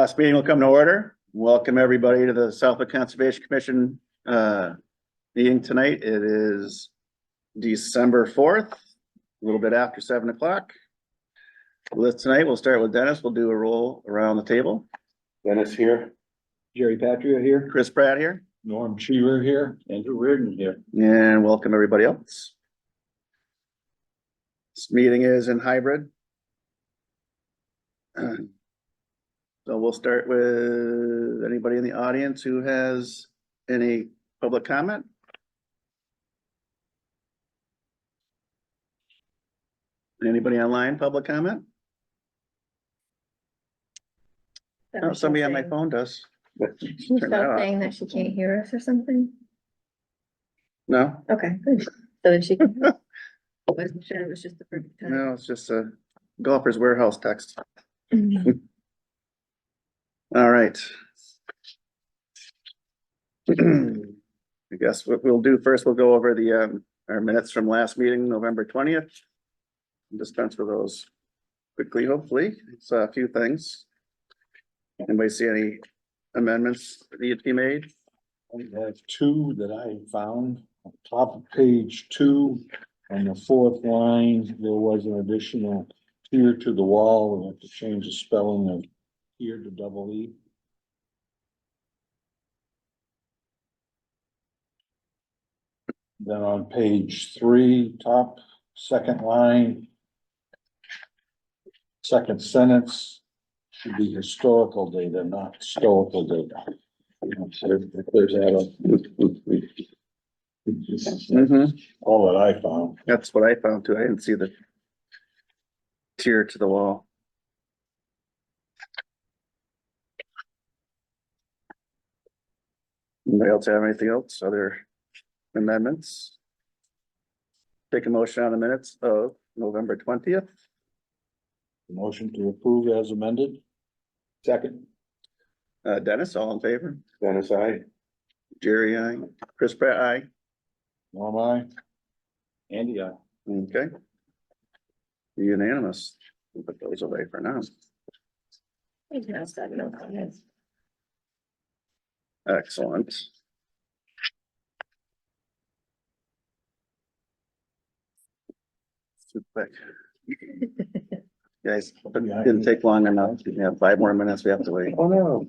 This meeting will come to order. Welcome everybody to the Southwick Conservation Commission meeting tonight. It is December 4th, a little bit after 7 o'clock. With tonight, we'll start with Dennis. We'll do a roll around the table. Dennis here. Jerry Patria here. Chris Pratt here. Norm Cheever here. Andrew Reardon here. And welcome everybody else. This meeting is in hybrid. So we'll start with anybody in the audience who has any public comment. Anybody online, public comment? Oh, somebody on my phone does. She's Turn that off. saying that she can't hear us or something. No, Okay, good. So then she can. Wasn't sure it was just the perfect time. no, it's just a golfer's warehouse text. All right. I guess what we'll do first, we'll go over the our minutes from last meeting, November 20th. Dispense with those quickly, hopefully. It's a few things. Anybody see any amendments that need to be made? I have two that I found. Top of page 2, on the 4th line, there was an additional tier to the wall. We have to change the spelling of tier to double E. Then on page 3, top, second line, second sentence should be historical data, not historical data. So if there's that, all that I found. That's what I found too. I didn't see the tier to the wall. Anybody else have anything else? Other amendments? Take a motion on the minutes of November 20th. Motion to approve as amended. Second. Dennis, all in favor? Dennis, aye. Jerry, aye. Chris Pratt, aye. Norm, aye. Andy, aye. Okay. Unanimous. We'll put those away for now. Excellent. Too quick. Guys, it didn't take long enough. We have 5 more minutes. We have to wait. Oh, no.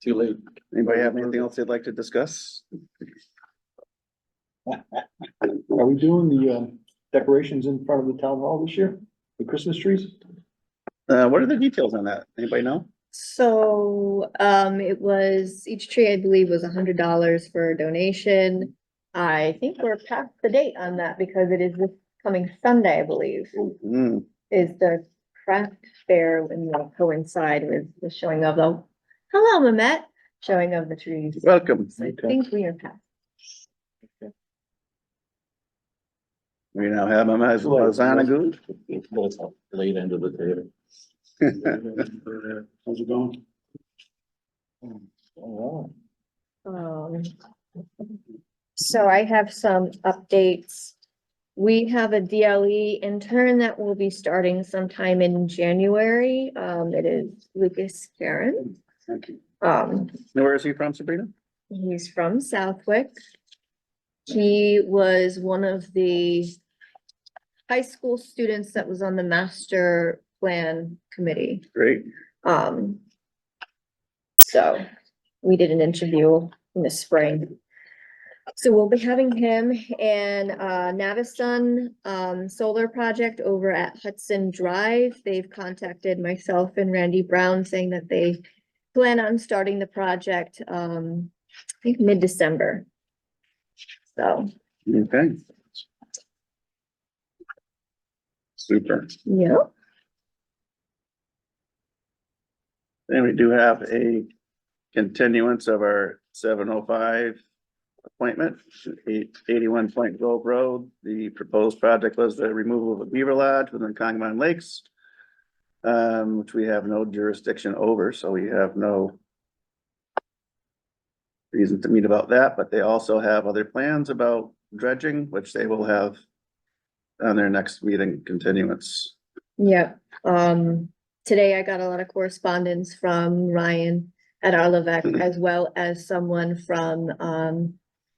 Too late. Anybody have anything else they'd like to discuss? Are we doing the decorations in front of the town hall this year? The Christmas trees? What are the details on that? Anybody know? So, it was, each tree, I believe, was $100 for a donation. I think we're past the date on that because it is this coming Sunday, I believe, Mm, is the craft fair and will coincide with the showing of the, hello, Mehmet, showing of the trees. welcome. So I think we are past. We now have him as Hosanna Goose. Late end of the table. How's it going? Oh, So I have some updates. We have a DLE intern that will be starting sometime in January. It is Lucas Karen. Thank you. Um, Where is he from, Sabrina? he's from Southwick. He was one of the high school students that was on the master plan committee. Great. So we did an interview in the spring. So we'll be having him and Navison solar project over at Hudson Drive. They've contacted myself and Randy Brown saying that they plan on starting the project I think mid-December. So, Okay. Super. yeah. And we do have a continuance of our 7:05 appointment, 81 Point Grove Road. The proposed project was the removal of a beaver lodge within Congamon Lakes, which we have no jurisdiction over, so we have no reason to meet about that, but they also have other plans about dredging, which they will have on their next meeting continuance. Yeah, today I got a lot of correspondence from Ryan at Arlevec, as well as someone from,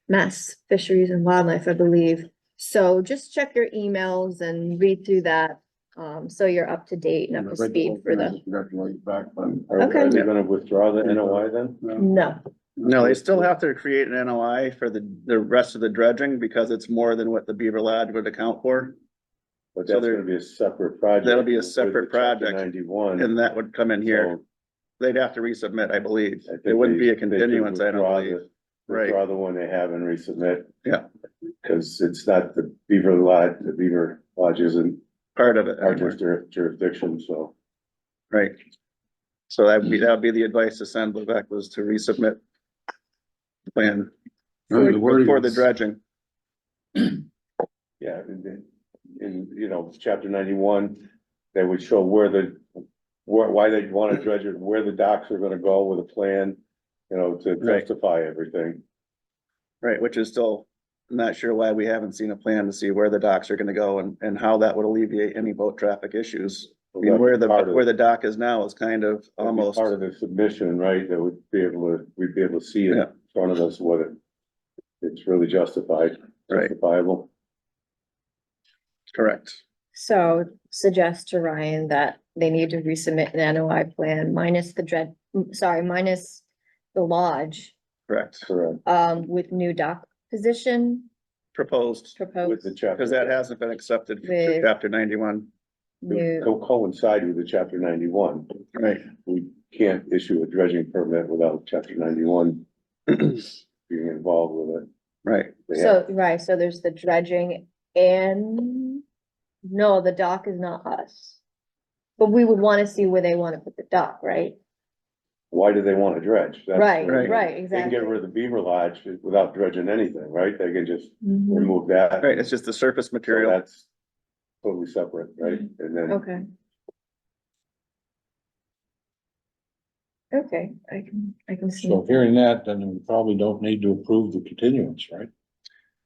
Mass Fisheries and Wildlife, I believe. So just check your emails and read through that, so you're up to date and up to speed for the, Are Okay. they gonna withdraw the NOI then? no. No, they still have to create an NOI for the rest of the dredging because it's more than what the Beaver Lodge would account for. But So that's there- gonna be a separate project. That'll be a with the separate Chapter project. 91. And that would come in here. So They'd have to resubmit, I believe. I think It wouldn't be a they should continuance, I don't withdraw believe. the- Right. Withdraw the one they have and resubmit. Yeah. Cause it's not the Beaver Lodge isn't Part of it. our anymore. jurisdiction, so. Right. So that'd be the advice to send Levesque was to resubmit the plan for the dredging. Yeah, you know, chapter 91, they would show why they wanna dredge it, where the docks are gonna go with a plan, you know, to Right. justify everything. Right, which is still, I'm not sure why we haven't seen a plan to see where the docks are gonna go and how that would alleviate any boat traffic issues. I mean, where the dock is now is kind of That'd be almost, part of the submission, right, that we'd be able to see it Yeah. in front of us, whether it's really Right. justifiable. correct. So suggest to Ryan that they need to resubmit an NOI plan minus minus the lodge, Correct. Correct. with new dock position Proposed, With proposed. the chapter. because that hasn't been accepted for With- chapter 91. New, It'll coincide with the chapter 91. Right. We can't issue a dredging permit without chapter 91 being involved with it. Right, They have- so, right, so there's the dredging and, no, the dock is not us. But we would wanna see where they wanna put the dock, right? Why do they want to dredge? That's Right, where- right, They can exactly. get rid of the Beaver Lodge without dredging anything, right? They can just Mhm. remove that. right, it's just the surface So material. that's totally separate, right? And then Okay. Okay, I can see. So hearing that, then we probably don't need to approve the continuance, right?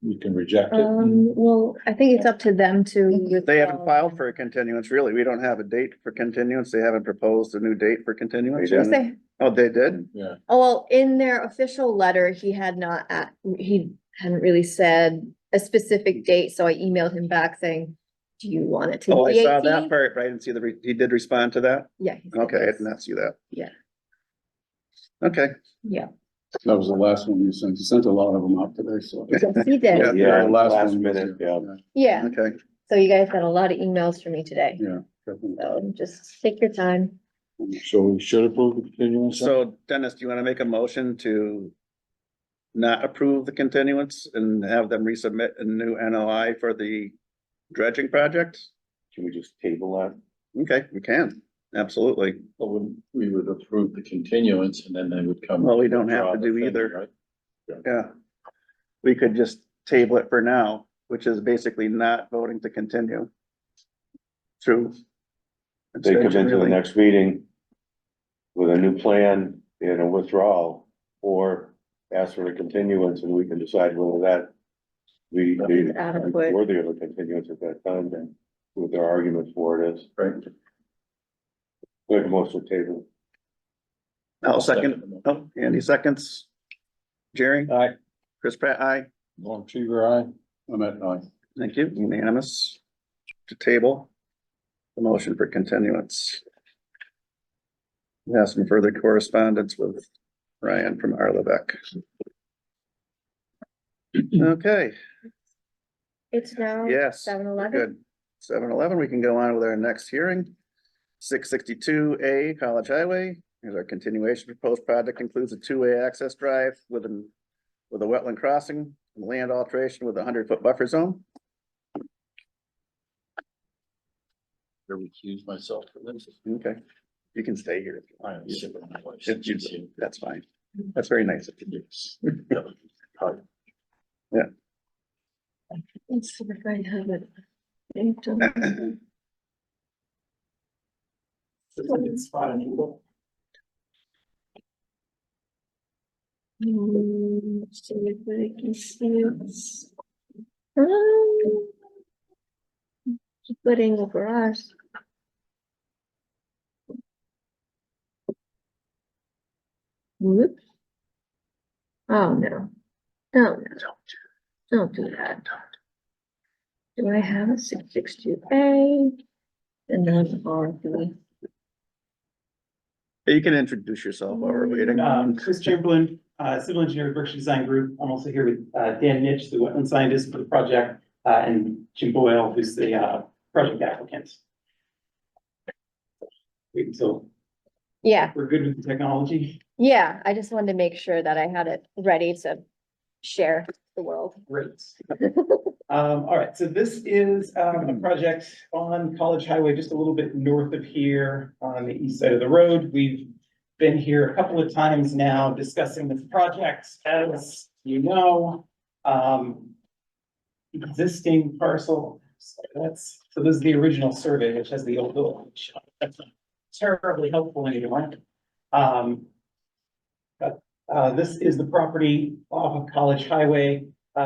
We can reject it. Well, I think it's up to them to. They haven't filed for a continuance, really. We don't have a date for continuance. They haven't proposed a new date for continuance. They Yes, yet. they- Oh, they did? Yeah, Oh, well, in their official letter, he hadn't really said a specific date, so I emailed him back saying, do you want it to Oh, I be saw that 18? part, but I didn't see he did respond to that? Yeah. he said Okay, I yes. did not see that. Yeah. Okay, Yeah, That was the last one you sent. You sent a lot of them out today, so. yes, he did. Yeah. yeah, The last last one was- minute, yeah. Yeah, okay. so you guys got a lot of emails from me today, Yeah. definitely. so just take your time. So we should approve the continuance? So Dennis, do you want to make a motion to not approve the continuance and have them resubmit a new NOI for the dredging project? Can we just table that? Okay, we can, absolutely. We would approve the continuance and then they would come. Well, we don't have to withdraw the do thing, either. right? Yeah. We could just table it for now, which is basically not voting to continue. True. They come into the Really. next meeting with a new plan and a withdrawal, or ask for a continuance and we can decide whether that be Adequate. worthy of a continuance at that time, then what their argument for it is. Right. Like most of the table. I'll second. Oh, Andy seconds. Jerry, Aye. Chris Pratt, aye. Norm Seaver, aye. I'm at nine. Thank you. Unanimous to table the motion for continuance. We have some further correspondence with Ryan from Arlebeck. Okay, It's now yes. 7:11. Good. 7:11, we can go on with our next hearing. 662A College Highway. Here's our continuation. Proposed project includes a two-way access drive with a wetland crossing and land alteration with a 100-foot buffer zone. I recuse myself for this. Okay, you can stay here if you want. I am sick of my voice. If you- That's fine. That's very nice of you. Let's see if I have it. See if I can see it. Keep putting over us. Whoop. Oh, no. No, no. Don't do that. Do I have a 662A? And then R3. You can introduce yourself while we're waiting. Chris Chamberlain, Civil Engineer, Berkshire Design Group. I'm also here with Dan Nitch, the wetland scientist for the project, and Jim Boyle, who's the project applicant. Wait until Yeah, we're good with the technology. yeah, I just wanted to make sure that I had it ready to share the world. Great. All right, so this is a project on College Highway, just a little bit north of here on the east side of the road. We've been here a couple of times now discussing this project, as you know. Existing parcel, so this is the original survey, which has the old village. That's not terribly helpful anymore. This is the property off of College Highway,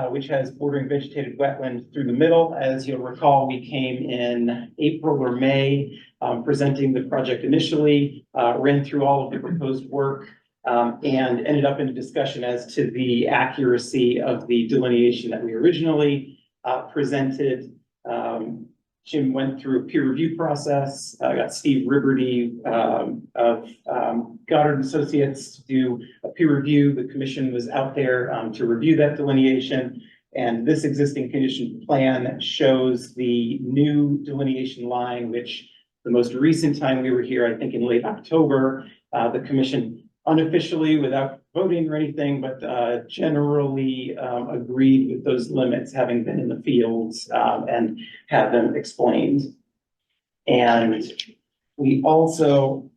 which has bordering vegetated wetland through the middle. As you'll recall, we came in April or May, presenting the project initially, ran through all of the proposed work, and ended up in a discussion as to the accuracy of the delineation that we originally presented. Jim went through a peer review process. I got Steve Ribberty of Goddard Associates to do a peer review. The commission was out there to review that delineation. And this existing condition plan shows the new delineation line, which the most recent time we were here, I think in late October, the commission unofficially, without voting or anything, but generally agreed with those limits, having been in the fields and had them explained. And we also,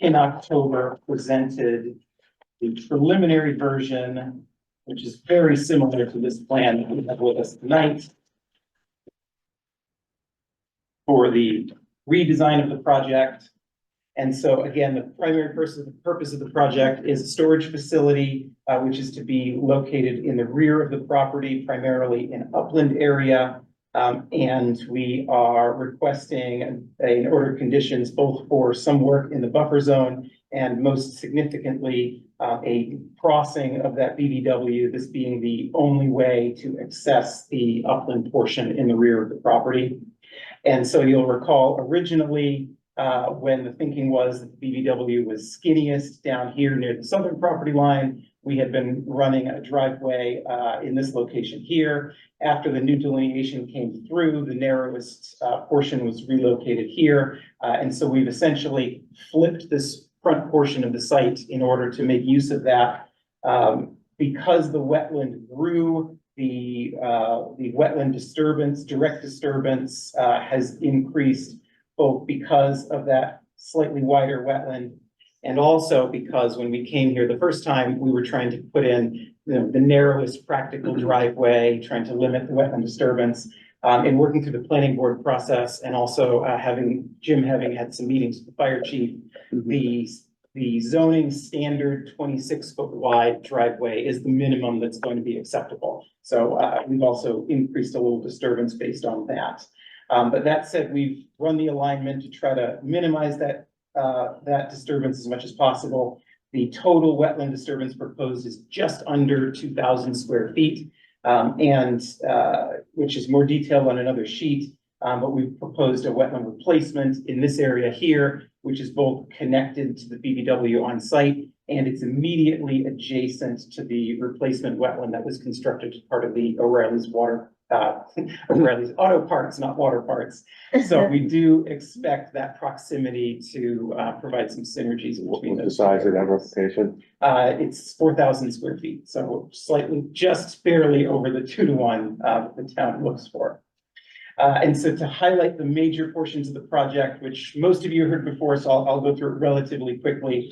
in October, presented the preliminary version, which is very similar to this plan that we have with us tonight, for the redesign of the project. And so again, the primary purpose of the project is a storage facility, which is to be located in the rear of the property, primarily in upland area. And we are requesting an order of conditions, both for some work in the buffer zone and most significantly, a crossing of that BVW, this being the only way to access the upland portion in the rear of the property. And so you'll recall originally, when the thinking was that the BVW was skinniest down here near the southern property line, we had been running a driveway in this location here. After the new delineation came through, the narrowest portion was relocated here. And so we've essentially flipped this front portion of the site in order to make use of that. Because the wetland grew, the wetland disturbance, direct disturbance has increased, both because of that slightly wider wetland and also because when we came here the first time, we were trying to put in the narrowest practical driveway, trying to limit the wetland disturbance. In working through the planning board process and also Jim having had some meetings with the fire chief, the zoning standard 26-foot wide driveway is the minimum that's going to be acceptable. So we've also increased a little disturbance based on that. But that said, we've run the alignment to try to minimize that disturbance as much as possible. The total wetland disturbance proposed is just under 2,000 square feet, which is more detailed on another sheet. But we've proposed a wetland replacement in this area here, which is both connected to the BVW on site and it's immediately adjacent to the replacement wetland that was constructed as part of the O'Reilly's O'Reilly's Auto Parts, not water parts. So we do expect that proximity to provide some synergies between What's the those. size of that replication? It's 4,000 square feet, so slightly, just barely over the 2-to-1 that the town looks for. And so to highlight the major portions of the project, which most of you heard before, so I'll go through it relatively quickly.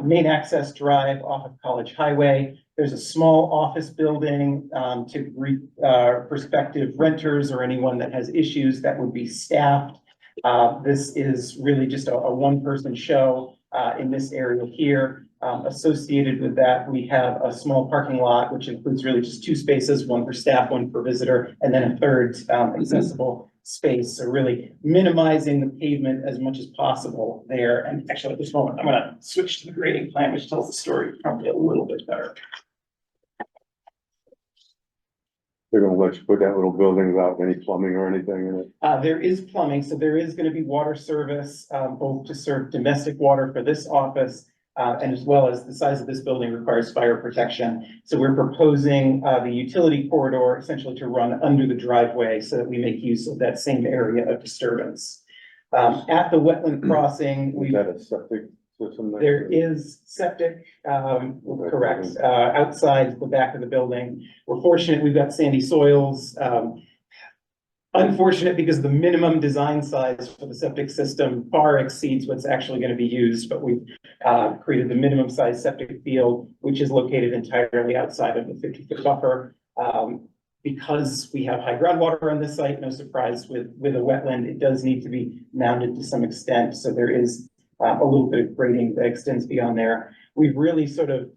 Main access drive off of College Highway. There's a small office building to greet prospective renters or anyone that has issues that would be staffed. This is really just a one-person show in this area here. Associated with that, we have a small parking lot, which includes really just 2 spaces, one for staff, one for visitor, and then a third accessible space, so really minimizing the pavement as much as possible there. And actually, at this moment, I'm gonna switch to the grading plan, which tells the story probably a little bit better. They're gonna let you put that little building without any plumbing or anything in it. There is plumbing, so there is gonna be water service, both to serve domestic water for this office, and as well as the size of this building requires fire protection. So we're proposing, the utility corridor essentially to run under the driveway so that we make use of that same area of disturbance. At the wetland crossing, Is we that a septic system? there is septic, correct, outside the back of the building. We're fortunate, we've got sandy soils. Unfortunate because the minimum design size for the septic system far exceeds what's actually going to be used, but we've created the minimum size septic field, which is located entirely outside of the 50-foot buffer. Because we have high groundwater on this site, no surprise with a wetland, it does need to be mounded to some extent. So there is a little bit of grading that extends beyond there. We've really sort of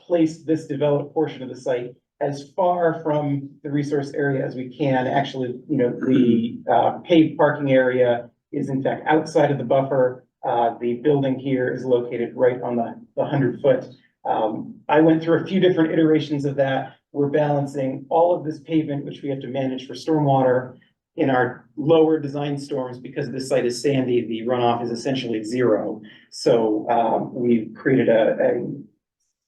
placed this developed portion of the site as far from the resource area as we can. Actually, you know, the paved parking area is in fact outside of the buffer. The building here is located right on the 100-foot. I went through a few different iterations of that. We're balancing all of this pavement, which we have to manage for stormwater. In our lower design storms, because this site is sandy, the runoff is essentially zero. So we've created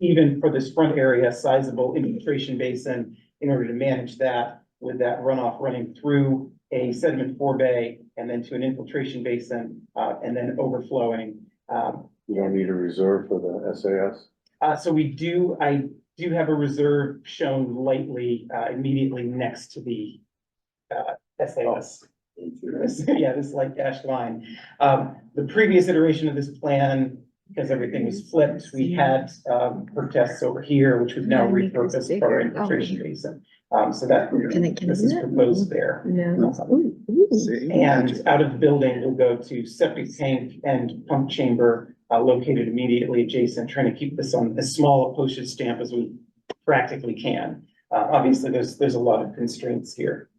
even for this front area, sizable infiltration basin in order to manage that, with that runoff running through a sediment forebay and then to an infiltration basin, and then overflowing. You don't need a reserve for the SAS? So I do have a reserve shown lightly, immediately next to the SAS. Yeah, this light dashed line. The previous iteration of this plan, because everything was flipped, we had perk tests over here, which we've now repurposed for our infiltration basin. So that this is proposed there. No. And out of the building, we'll go to septic tank and pump chamber located immediately adjacent, trying to keep this on as small a postage stamp as we practically can. Obviously, there's a lot of constraints here.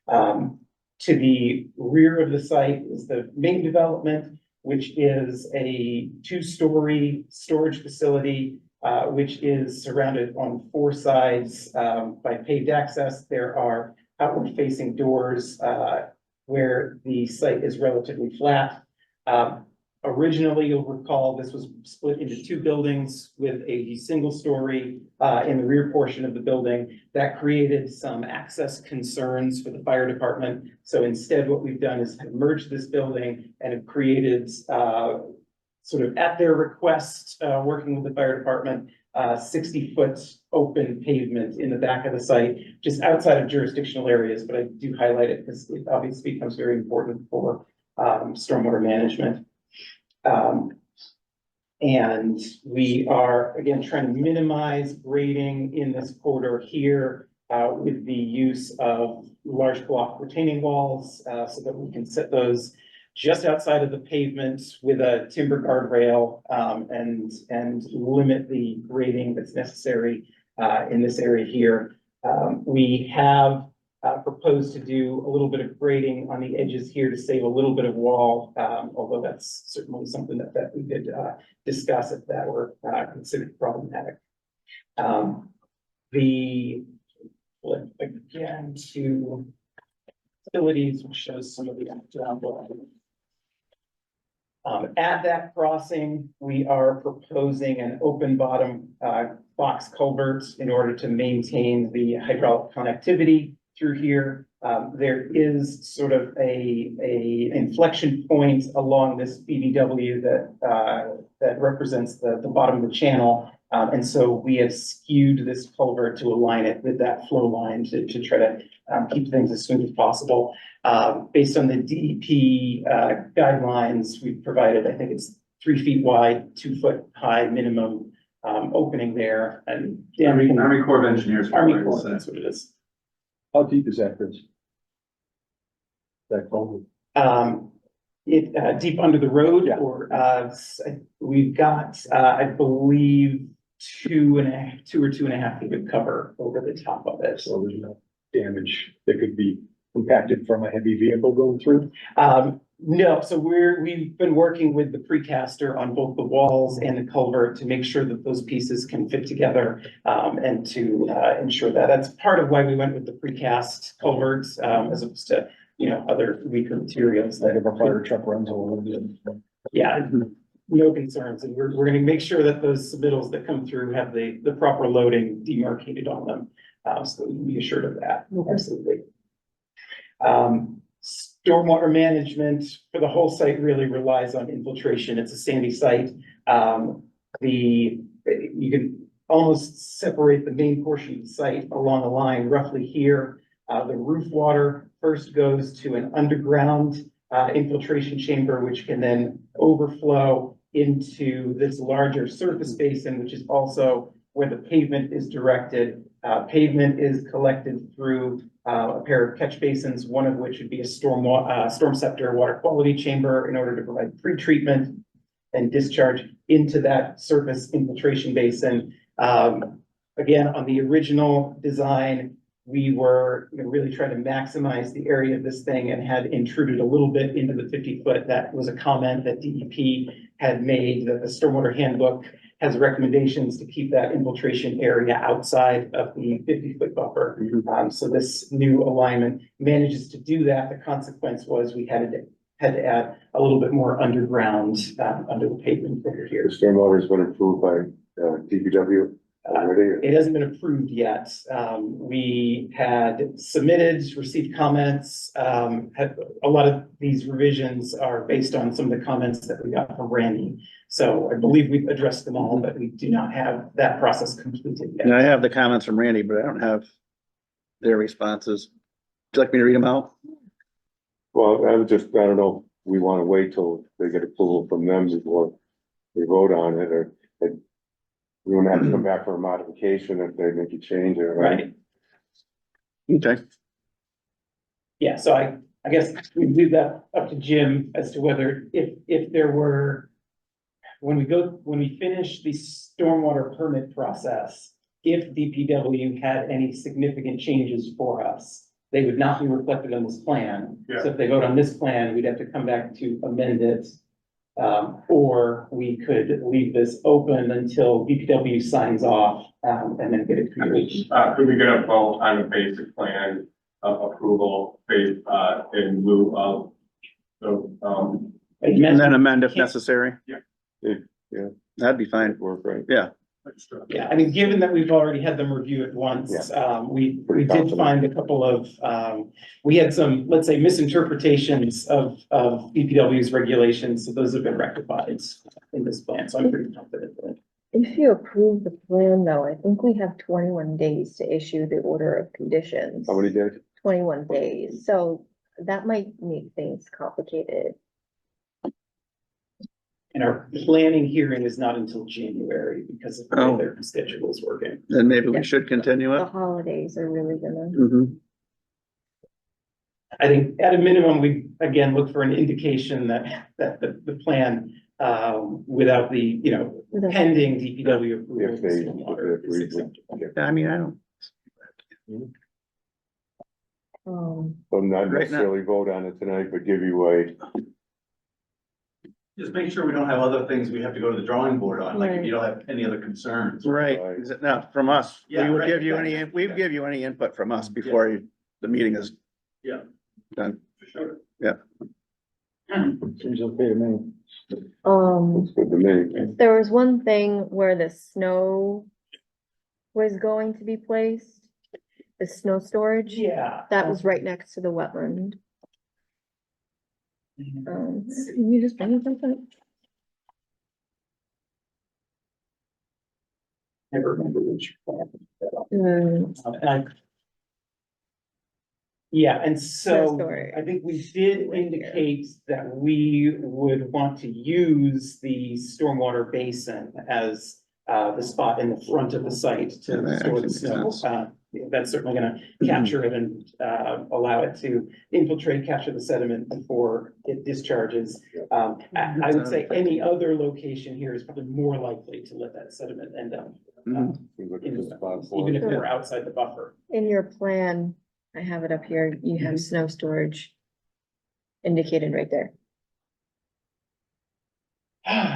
To the rear of the site is the main development, which is a 2-story storage facility, which is surrounded on 4 sides by paved access. There are outward facing doors where the site is relatively flat. Originally, you'll recall this was split into 2 buildings with a single story in the rear portion of the building. That created some access concerns for the fire department. So instead, what we've done is have merged this building and have created sort of at their request, working with the fire department, 60-foot open pavement in the back of the site, just outside of jurisdictional areas. But I do highlight it because it obviously becomes very important for stormwater management. And we are, again, trying to minimize grading in this corridor here with the use of large block retaining walls so that we can set those just outside of the pavement with a timber guardrail and limit the grading that's necessary in this area here. We have proposed to do a little bit of grading on the edges here to save a little bit of wall, although that's certainly something that we could discuss if that were considered problematic. The flip again to facilities, which shows some of the background. At that crossing, we are proposing an open bottom box culvert in order to maintain the hydraulic connectivity through here. There is sort of a inflection point along this BBW that represents the bottom of the channel. And so we have skewed this culvert to align it with that flow line to try to keep things as smooth as possible. Based on the DEP guidelines we've provided, I think it's 3 feet wide, 2 foot high minimum opening there. And Army Corps of Engineers. Army Corps, that's what it is. How deep is that, Chris? That culvert? Deep under the road, Yeah. or we've got I believe 2 or 2.5 feet of cover over the top of it. So there's no damage that could be impacted from a heavy vehicle going through? No, so we've been working with the precaster on both the walls and the culvert to make sure that those pieces can fit together, and to, ensure that. That's part of why we went with the precast culverts, as opposed to, other weaker materials. Like if a fire truck runs over it. Yeah, no concerns, and we're gonna make sure that those submittals that come through have the proper loading demarcated on them, so that we can be assured of that, absolutely. Stormwater management for the whole site really relies on infiltration. It's a sandy site. You can almost separate the main portion of the site along the line roughly here. The roof water first goes to an underground infiltration chamber, which can then overflow into this larger surface basin, which is also where the pavement is directed. Pavement is collected through a pair of catch basins, one of which would be a storm scepter water quality chamber in order to provide pre-treatment and discharge into that surface infiltration basin. Again, on the original design, we were really trying to maximize the area of this thing and had intruded a little bit into the 50-foot. That was a comment that DEP had made, that the stormwater handbook has recommendations to keep that infiltration area outside of the 50-foot buffer. So this new alignment manages to do that. The consequence was we had to add a little bit more underground, under the pavement over here. The stormwater's been approved by, DPW already. It hasn't been approved yet. We had submitted, received comments. Had a lot of these revisions are based on some of the comments that we got from Randy. So I believe we've addressed them all, but we do not have that process completed And yet. I have the comments from Randy, but I don't have their responses. Would you like me to read them out? Well, I don't know, we wanna wait till they get approval from them before we vote on it, or we wouldn't have to come back for a modification if they make a change, right? Right. Okay. Yeah, so I guess we leave that up to Jim as to whether if there were, when we finish the stormwater permit process, if DPW had any significant changes for us, they would not be reflected on this plan. Yeah. So if they vote on this plan, we'd have to come back to amend it. Or we could leave this open until DPW signs off, and then get it created. Could we get a vote on the basic plan of approval based, in lieu of the, And then amend if necessary. Yeah. That'd be fine. Work, right? Yeah, I mean, given that we've already had them review it once, we Pretty did confident. find a couple of, we had some, let's say, misinterpretations of DPW's regulations, so those have been rectified in this plan, so I'm pretty confident that. If you approve the plan, though, I think we have 21 days to issue the order of conditions. How many days? 21 days, so that might make things complicated. And our planning hearing is not until January because of the way their schedule is working. Then maybe we should continue The it. holidays are really gonna. Mhm. I think at a minimum, we again look for an indication that the plan, without the, pending DPW approval. If of the they- stormwater if is they- acceptable. Yeah, I mean, I don't, So not Right now- necessarily vote on it tonight, but give you a, Just make sure we don't have other things we have to go to the drawing board on, like if Right. you don't have any other concerns. right, is it now, from us, we Yeah, would right, give you exactly. any, we'd give you any input from us before the meeting is Yeah. done. For sure. Seems okay to me. it's good to me. There was one thing where the snow was going to be placed, the snow storage. Yeah. That was right next to the wetland. Can you just bring it something? Never remember which. plan. Yeah, and so story. I think we did Right here. indicate that we would want to use the stormwater basin as the spot in the front of the site Yeah, to that store actually the makes snow. sense. That's certainly gonna capture it and allow it to infiltrate, capture the sediment before it discharges. I would say any other location here is probably more likely to let that sediment end up Mhm. Seems like a in good the, spot for even it. if we're outside the buffer. In your plan, I have it up here. You have snow storage indicated right there.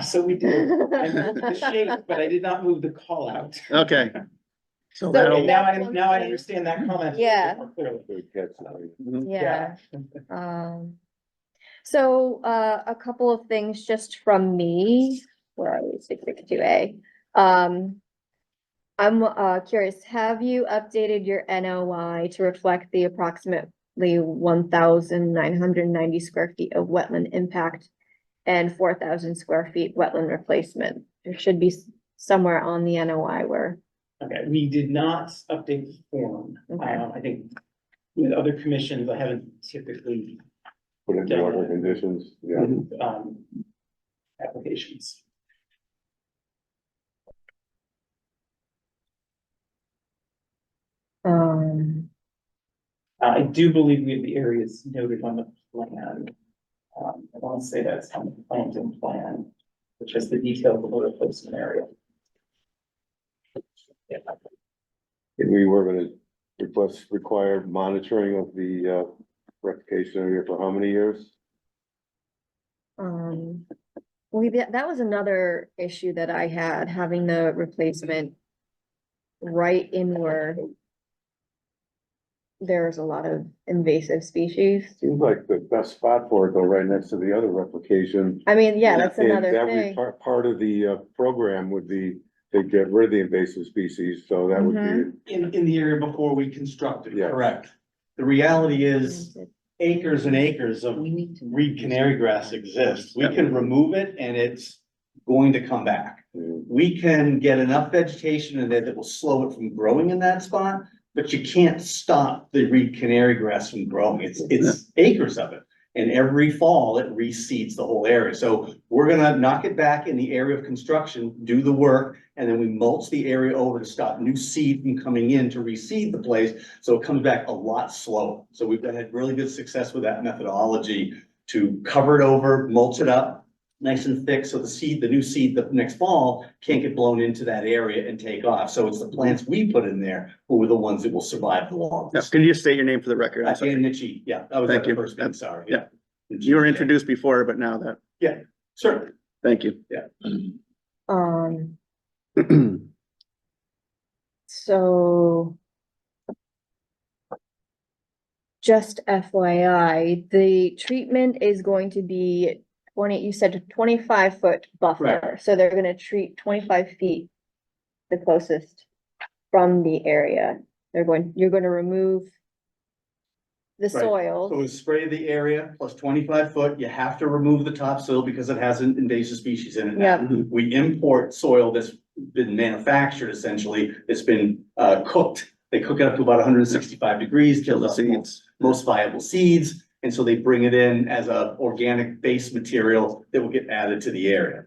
So we did. I moved the shape, but I did not move the call out. Okay. So So that'll, Okay, now that's I, one now I thing. understand that comment. Yeah. more clearly. Good catch. Mhm. Yeah. So, a couple of things just from me, where are we, 662A? I'm, curious, have you updated your NOI to reflect the approximately 1,990 square feet of wetland impact and 4,000 square feet wetland replacement? There should be somewhere on the NOI where, Okay, we did not update the form. Okay. I think with other commissions, I haven't typically, Put it in the order of conditions, yeah. applications. I do believe we have the areas noted on the plan. I want to say that's on the planting plan, which is the detailed replacement area. Yeah. We were gonna require monitoring of the replication area for how many years? that was another issue that I had, having the replacement right in where there's a lot of invasive species. Seems like the best spot for it, though, right next to the other replication. I mean, yeah, that's And another that would thing. part of the program would be to get rid of the invasive species, so that would be. In the area before we constructed, Yeah. correct. The reality is acres and acres of reed canary grass exist. We can remove it and it's going to come back. We can get enough vegetation in there that will slow it from growing in that spot, but you can't stop the reed canary grass from growing. It's acres of it. And every fall it reseeds the whole area. So we're gonna knock it back in the area of construction, do the work, and then we mulch the area over to stop new seed from coming in to reseed the place. So it comes back a lot slower. So we've had really good success with that methodology to cover it over, mulch it up nice and thick. So the new seed, the next fall can't get blown into that area and take off. So it's the plants we put in there who are the ones that will survive the Yeah, longest. can you just state your name for the record? I'm Dan sorry. Nitchie, yeah, I was Thank at the you. first meeting, sorry. Yeah. You were introduced before, but now that, Certainly. thank you. So. Just FYI, the treatment is going to be 20, you said 25-foot buffer, Right. so they're gonna treat 25 feet. The closest from the area, you're gonna remove. The Right. soil, So we spray the area plus 25 foot, you have to remove the topsoil because it has an invasive species in it now. Yep. We import soil that's been manufactured essentially, it's been cooked. They cook it up to about 165 degrees, Kill kills the off seeds. most viable seeds. And so they bring it in as a organic base material that will get added to the area.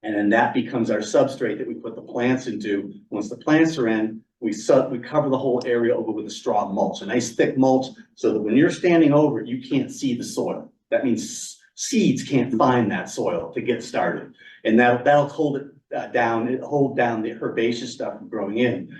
And then that becomes our substrate that we put the plants into. Once the plants are in, we cover the whole area over with a straw mulch, a nice thick mulch, so that when you're standing over it, you can't see the soil. That means seeds can't find that soil to get started. And that'll hold it hold down the herbaceous stuff from growing in.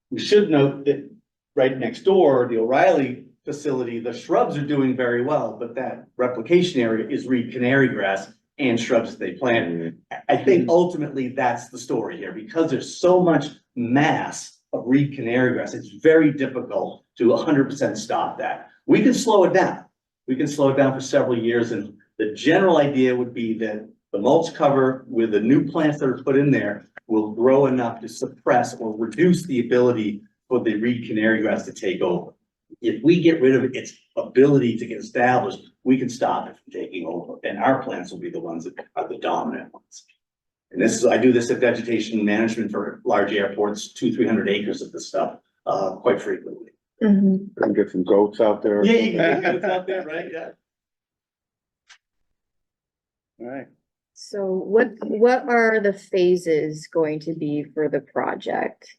We should note that right next door, the O'Reilly facility, the shrubs are doing very well, but that replication area is reed canary grass and shrubs that they planted. I think ultimately that's the story here, because there's so much mass of reed canary grass, it's very difficult to 100% stop that. We can slow it down. We can slow it down for several years, and the general idea would be that the mulch cover with the new plants that are put in there will grow enough to suppress or reduce the ability for the reed canary grass to take over. If we get rid of its ability to get established, we can stop it from taking over, and our plants will be the ones that are the dominant ones. And I do this at vegetation management for large airports, 200-300 acres of this stuff, quite frequently. Mhm. And get some goats out there. Yeah, you can get it out there, right? Yeah. All right. So what are the phases going to be for the project?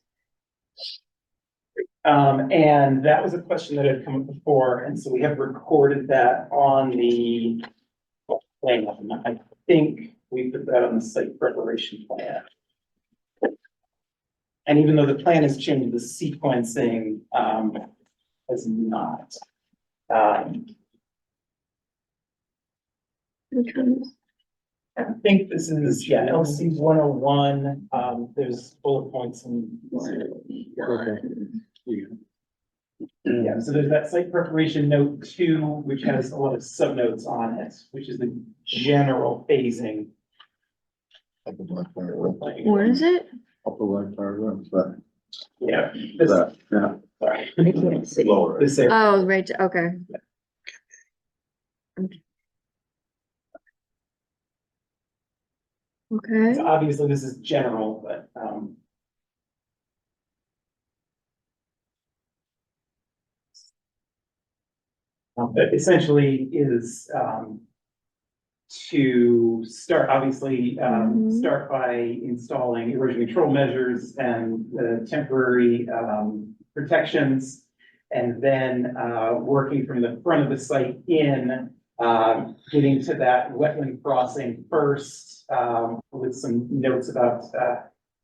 And that was a question that had come up before, and so we have recorded that on the plan. I think we put that on the site preparation plan. And even though the plan has changed the sequencing, has not. Um, I think this is, yeah, LC 101, there's bullet points and. Yeah, so there's that site preparation note 2, which has a lot of subnotes on it, which is the general phasing. Upper left paragraph. What is it? Upper right paragraph, but. Yeah. This, Yeah. sorry. I can't see. Lower. This area. Oh, right, okay. Okay, So obviously, this is general, but, but essentially is, to start, obviously, Mhm. start by installing erosion control measures and the temporary, protections. And then, working from the front of the site in, getting to that wetland crossing first, with some notes about,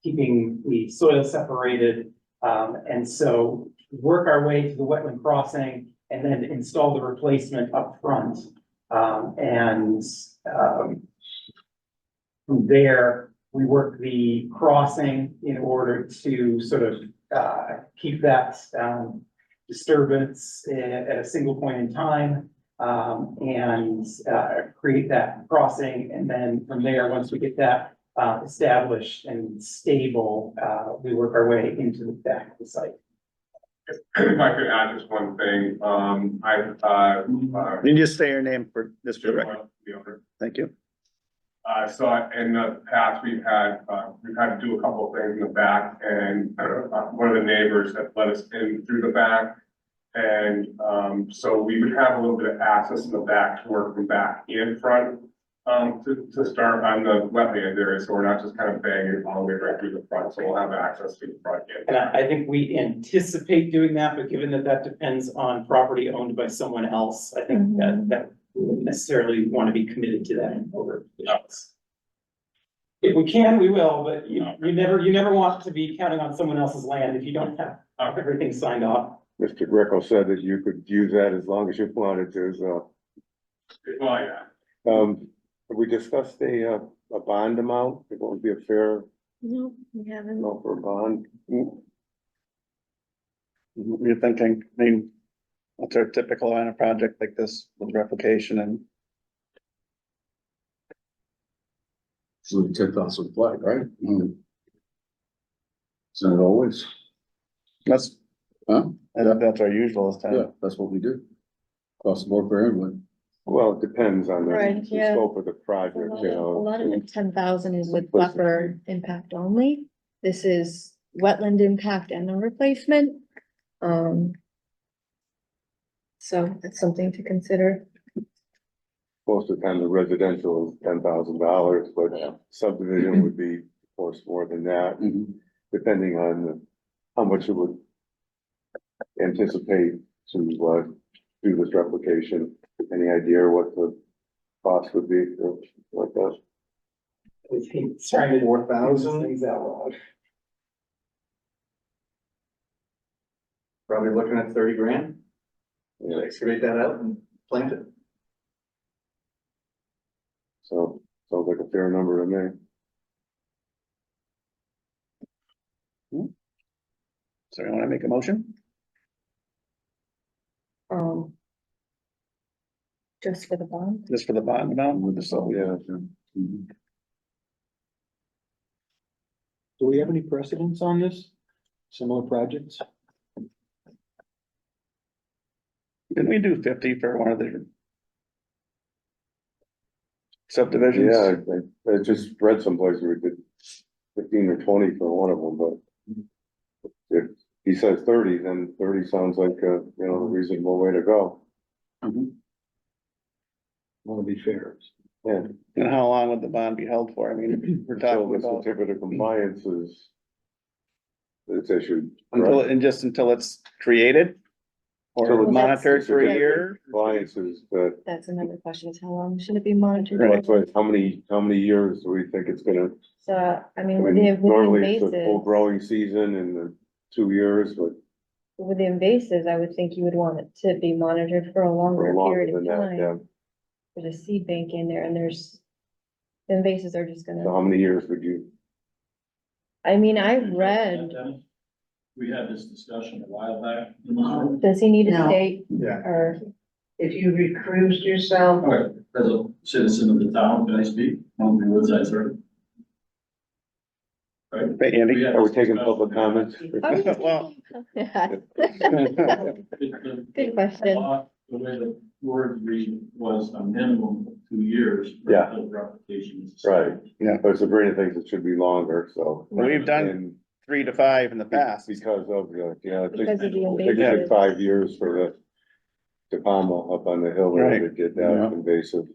keeping the soil separated. And so work our way to the wetland crossing and then install the replacement up front. From there, we work the crossing in order to sort of, keep that, disturbance at a single point in time. Create that crossing, and then from there, once we get that, established and stable, we work our way into the back of the site. If I could add just one thing, You can just say your name for this for the record. Thank you. So in the past, we've had to do a couple of things in the back, and one of the neighbors had let us in through the back. And so we would have a little bit of access in the back to work from back in front, to start on the wetland area, so we're not just kind of banging all the way right through the front, so we'll have access to the front end. And I think we anticipate doing that, but given that that depends on property owned by someone else, I think that we wouldn't necessarily want to be committed to that in order. If we can, we will, but you never want to be counting on someone else's land if you don't have everything signed off. Mr. Greco said that you could use that as long as you wanted to, so. Well, yeah. Have we discussed a bond amount? It won't be a fair no, we haven't. amount for a bond. You're thinking, I mean, what's our typical on a project like this with replication and So 10,000 flag, right? Isn't it always? that's, Huh? I think that's our usual is Yeah, 10. that's what we do. Cost more for everyone. Well, it depends on Right, the yeah. scope of the A project, lot you of- know. a lot of the 10,000 is with What's the- buffer impact only. This is wetland impact and the replacement. So that's something to consider. Most of the time, the residential is $10,000, but subdivision would be, of course, more than that, depending on how much it would anticipate to do this replication. Any idea what the cost would be for like that? It's trying to 4,000? things out loud. Probably looking at 30 grand, Yeah, excavate that out and plant it. so sounds like a fair number to me. So you wanna make a motion? Just for the bond. Just for the bond amount with the, so, Yeah, Do we have any precedents on this? Similar projects? didn't we do 50 for one of the subdivisions? yeah, I just read someplace where we did 15 or 20 for one of them, but if he says 30, then 30 sounds like a, a reasonable way to go. Want to be fair. Yeah. And how long would the bond be held for? I mean, we're Until talking the about certificate of compliance is it's issued. until, correct? and just until it's created? Or Until it's- monitored for a Certificate. year? Compliance is that, That's another question, is how long should it be monitored? Right. that's why, how many years do we think it's gonna? So, I I mean, mean, with the normally it's a invasive, full growing season in the 2 years, but With the invasives, I would think you would want it to be monitored for a For longer longer period of than that, yeah. time. There's a seed bank in there and there's, the invasives are just So gonna, how many years would you, I mean, I read, We had this discussion a while back. does he need a No. state Yeah. or? If you recused yourself, Alright, as a citizen of the town, can I speak on the Woodside Circle? Right? Hey, Andy? We had are we this taking discussion. public comments? Well, Good question. The way the word read was a minimum of 2 years. Yeah. until the application is Right. established. Yeah. But Sabrina thinks it should be longer, so. We've done And 3 to 5 in the past. because of, I think, Because of the I think it invasives. took 5 years for the Tacoma up on the hill there Right. to get Yeah. that invasive.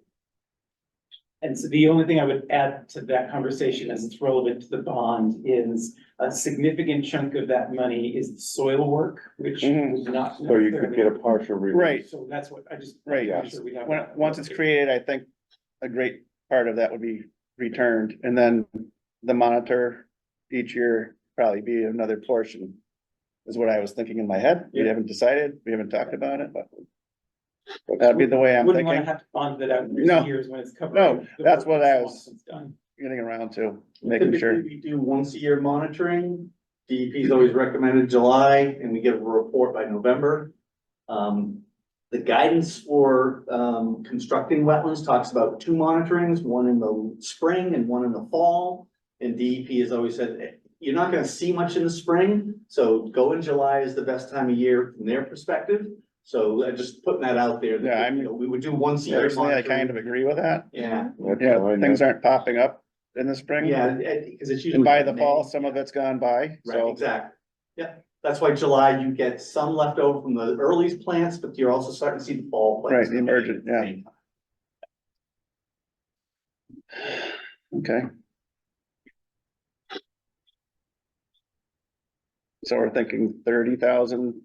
And so the only thing I would add to that conversation as it's relevant to the bond is a significant chunk of that money is the soil work, which Mhm. was not. So you could get a partial release. Right. So that's what I just. Right. Make sure we have When, that. once it's created, I think a great part of that would be returned, and then the monitor each year probably be another portion. Is what I was thinking in my head. We Yeah. haven't decided, we haven't talked about it, but that'd be the way I'm Wouldn't wanna thinking, have to bond that out in No. years when it's covered. No, that's what I Once was- it's done. getting around to, making Typically, sure. we do once a year monitoring. DEP's always recommended July and we give a report by November. The guidance for, constructing wetlands talks about 2 monitorings, one in the spring and one in the fall. And DEP has always said, you're not gonna see much in the spring, so go in July is the best time of year from their perspective. So just putting that out there. that, Yeah, I'm- you know, we would do once a year Personally, I monitoring. kind of agree with that. Yeah, That's Yeah, fine, things aren't popping up in the spring. yeah, because it's usually. And by the May. fall, some of it's gone by, Right, so, exactly. Yeah, that's why July, you get some left over from the early plants, but you're also starting to see the fall plants. Right, the emergent, yeah. okay. So we're thinking 30,000,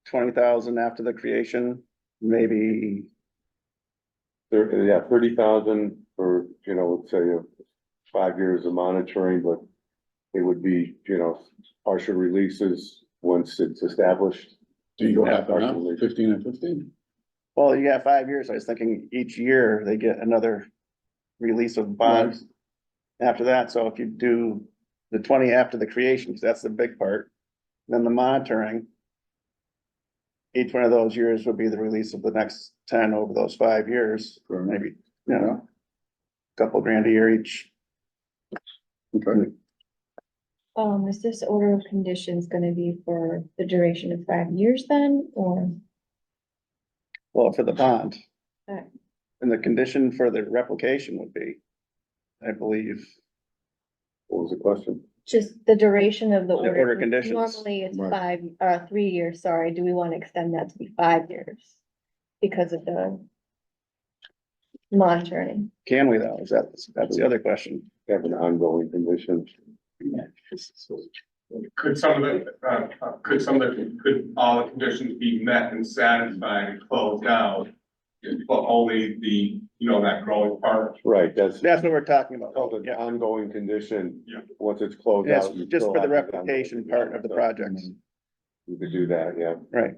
20,000 after the creation, maybe, Yeah, 30,000 for, let's say 5 years of monitoring, but it would be, partial releases once it's established. Do you go Yeah, half and half, partially. 15 and 15? well, you got 5 years, I was thinking each year they get another release of bonds. After that, so if you do the 20 after the creation, because that's the big part, then the monitoring. Each one of those years would be the release of the next 10 over those 5 years, or maybe, couple grand a year each. Okay. Is this order of conditions gonna be for the duration of 5 years then, or? Well, for the bond. Alright. And the condition for the replication would be, I believe, What was the question? Just the duration of the The order. order conditions. Normally it's Right. 3 years, sorry, do we want to extend that to be 5 years? Because of the monitoring. can we though? That's the other question. Have an ongoing condition. Could could all the conditions be met and satisfied and closed out? But only that growing part? Right, that's That's what we're talking about. called an Yeah, ongoing condition. Yeah. Once it's closed yes, out. you just still for the have the replication ongoing part of the project. You could do that, yeah. Right,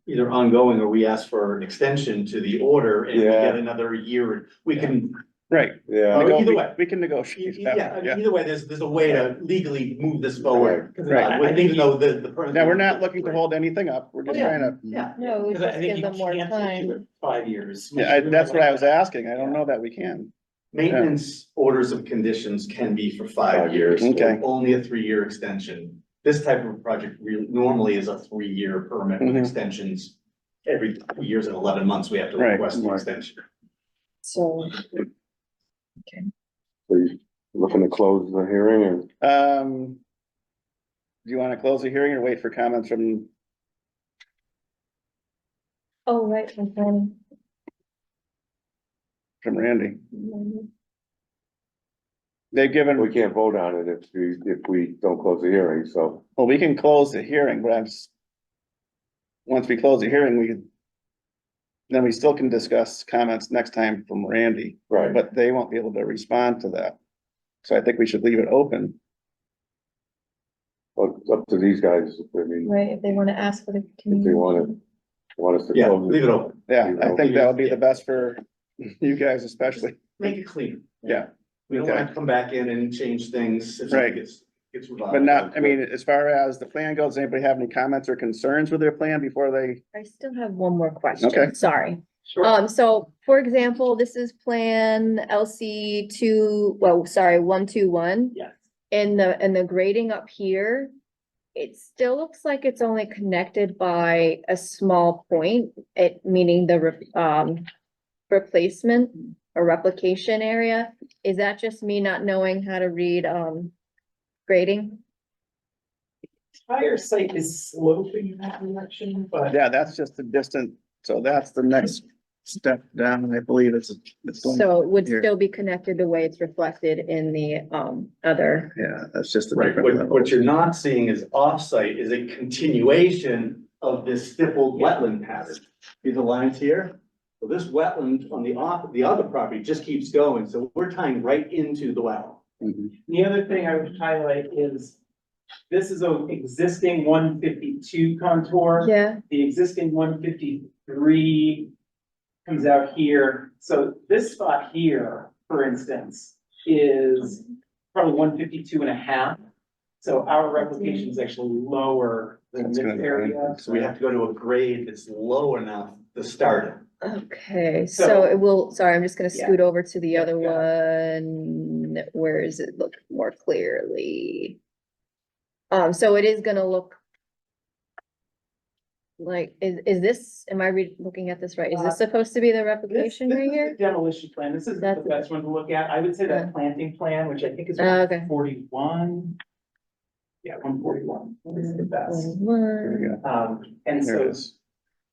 Either ongoing or we ask for an extension to the order and we Yeah. get another year. We can, right. Yeah, Oh, either We- way. We can negotiate. that. yeah, either way, there's a way to legally move this forward. Right. Even though the. Now, we're not looking to hold anything up. We're just Oh, yeah. trying to, Yeah, No, we Because I just think give you them more can't issue time. it 5 years. yeah, that's what I was asking. I don't know that we can. maintenance orders of conditions can be for 5 years. or Okay. Only a 3-year extension. This type of project really normally is a 3-year permit with Mhm. extensions. Every 2 years and 11 months, we have to Right. request an extension. So, so you looking to close the hearing or? Do you want to close the hearing or wait for comments from, oh, right, from planning. Randy? They've given, We can't vote on it if we don't close the hearing, so. well, we can close the hearing, but once we close the hearing, then we still can discuss comments next time from Randy, Right. but they won't be able to respond to that. So I think we should leave it open. Well, it's up to these guys, I mean, Right, if they wanna ask for the. if they want us to. Yeah, close leave it open, Yeah, I think that would be the best for you guys especially. make it clean. Yeah. We don't want to come back in and change things if Right. something gets revised. But not, I mean, as far as the plan goes, anybody have any comments or concerns with their plan before they? I still have one more question, Okay. sorry. Sure. So for example, this is plan LC 121. Yes. And the grading up here, it still looks like it's only connected by a small point, meaning the replacement or replication area. Is that just me not knowing how to read, grading? Entire site is sloping in that direction, but Yeah, that's just the distant, so that's the next step down, I believe it's going, So it would here. still be connected the way it's reflected in the, other. yeah, that's just a Right, different what level. you're not seeing is offsite is a continuation of this stippled wetland pattern. See the lines here? So this wetland on the other property just keeps going, so we're tying right into the well. Mhm. the other thing I would highlight is this is an existing 152 contour. Yeah, The existing 153 comes out here. So this spot here, for instance, is probably 152.5. So our replication is actually lower than That's this gonna be- area. So we have to go to a grade that's low enough to start it. okay, so So- it will, sorry, I'm just gonna Yeah. scoot over to the Yeah, other go one. Where is it look more clearly? So it is gonna look like, is this, am I looking at this right? Is this supposed to be the This replication this right is the here? demolition plan. This is the That's- best one to look at. I would say Yeah. that planting plan, which I think is Okay. 141. Yeah, 141 is the best. There we go. And There it so is.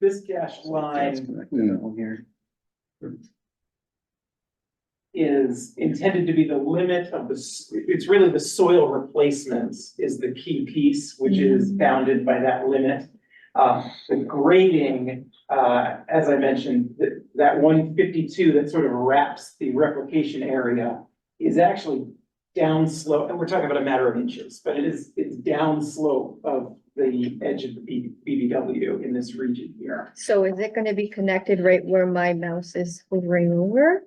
this dash It's line connected down here. is intended to be the limit of it's really the soil replacements is the key piece, which is bounded by that limit. The grading, as I mentioned, that 152 that sort of wraps the replication area is actually down slope, and we're talking about a matter of inches, but it's down slope of the edge of the BBW in this region here. So is it gonna be connected right where my mouse is hovering over?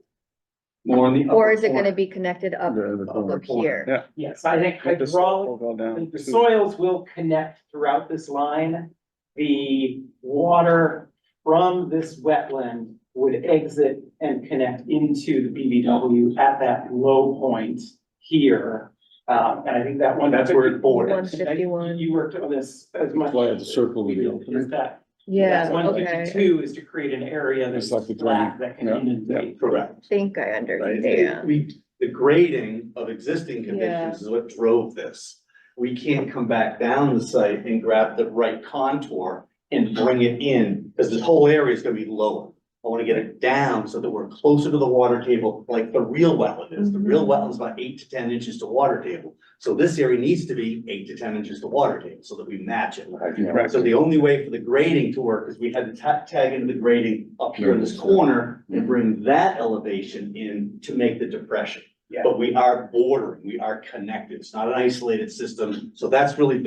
More in the upper Or is it gonna corner. be connected up, The corner. up here? Yeah. Yes, I think Let the soil hydraulic go down. the soils will connect throughout this line. The water from this wetland would exit and connect into the BBW at that low point here. And I think that one. That's where it borders. 151. You worked on this as much. Why the circle with the Is opening? that, Yeah, one okay, fifty-two is to create an area that's It's like the flat drain, that can yeah, inundate. Correct. think I Right, understand. the grading of existing conditions is what drove this. We can't come back down the site and grab the right contour and bring it in, because this whole area is gonna be lower. I wanna get it down so that we're closer to the water table, like the real wetland is. The real wetland is about 8 to 10 inches to water table. So this area needs to be 8 to 10 inches to water table, so that we match it. Correct. So the only way for the grading to work is we had to tag into the grading up here in this corner and bring that elevation in to make the depression. Yeah. But we are bordering, we are connected, it's not an isolated system, so that's really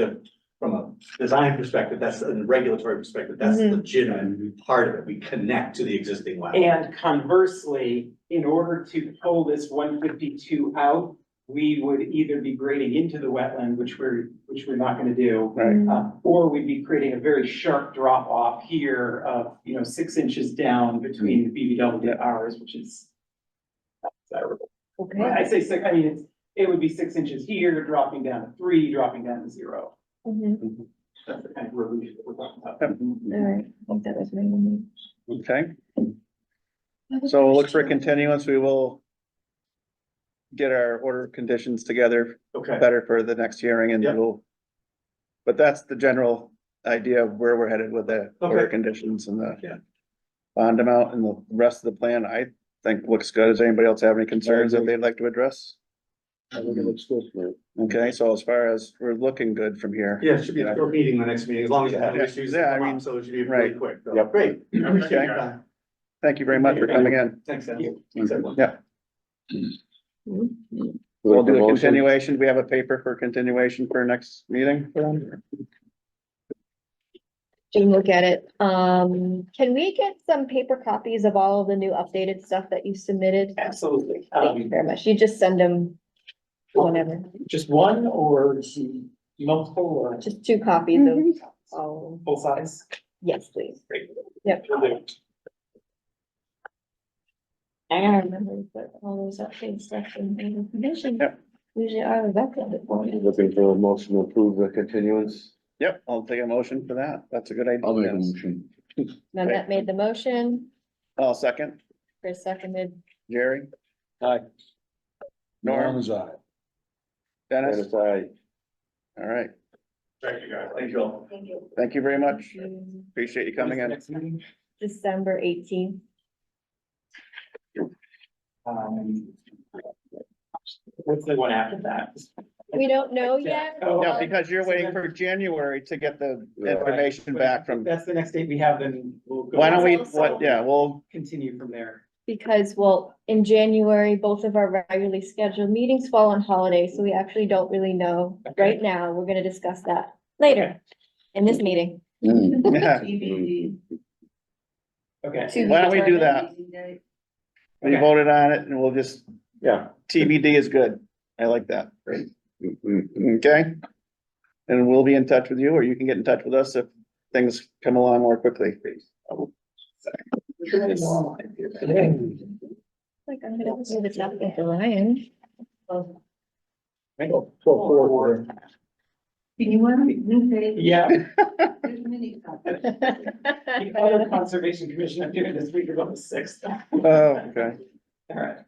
from a design perspective, that's a regulatory perspective, that's the Mhm. legitimate part of it, we connect to the existing wetland. And conversely, in order to pull this 152 out, we would either be grading into the wetland, which we're not gonna do. Right. Or we'd be creating a very sharp drop off here of, 6 inches down between the BBW and ours, which is desirable. Okay. I say six, I mean, it would be 6 inches here, dropping down to 3, dropping down to 0. Mhm. That's the kind of relief that we're talking about. Alright, I think that was my only. Okay, so we'll look for a continuance. We will get our order of conditions together Okay, better for the next hearing and Yep. we'll. But that's the general idea of where we're headed with the order Okay. conditions and Yeah. the bond amount and the rest of the plan, I think looks good. Does anybody else have any concerns that they'd like to address? I think it looks good, man. Okay, so as far as we're looking good from here. yeah, it should be a short meeting the next meeting, as long as you have Yeah. issues Yeah, that I come mean, up, so it should be right. really quick. So, Yep. Great. Appreciate Okay. your time. Thank you very much for coming in. Thanks, Al. Thank you. Thanks, everyone. Yeah. We'll do a Motion? continuation. We have a paper for continuation for next meeting. Jim, look at it. Can we get some paper copies of all of the new updated stuff that you submitted? Absolutely. Thank you very much. You just send them whenever, Just one or multiple or just 2 copies of all. full size? Yes, please. Great. Yep. Will do. I gotta remember to put all those updated stuff in the information. Yep. Usually I was back on it for me. Looking for a motion to approve the continuance. Yep, I'll take a motion for that. That's a good idea. I'll make a Dennis. motion. Nanette made the motion, I'll second. Chris seconded. Jerry, Aye. Norm, Norm is aye. Dennis. Dennis, aye. All right. Thank you, guys. Thank you all. Thank you. Thank you very much. Appreciate you coming in. Next meeting? December 18th. What's the one after that? We don't know yet. Oh, No, because you're waiting for January to get the information back from, That's the next date we have, then we'll go. why don't we, Also- what, yeah, we'll, Continue from there. Because, well, in January, both of our regularly scheduled meetings fall on holiday, so we actually don't really know. Right now, we're gonna discuss that later in this meeting. yeah, TBD. Okay. To Why don't we do that? Meeting date. we voted on it and we'll just, Yeah. TBD is good. I like that. Great. Mhm. Okay? And we'll be in touch with you, or you can get in touch with us if things come along more quickly. Like, I'm gonna move it up with Ryan. Do you want to move it? Yeah, There's many copies. the other conservation commission I'm doing this week is on the 6th. Oh, okay. All right.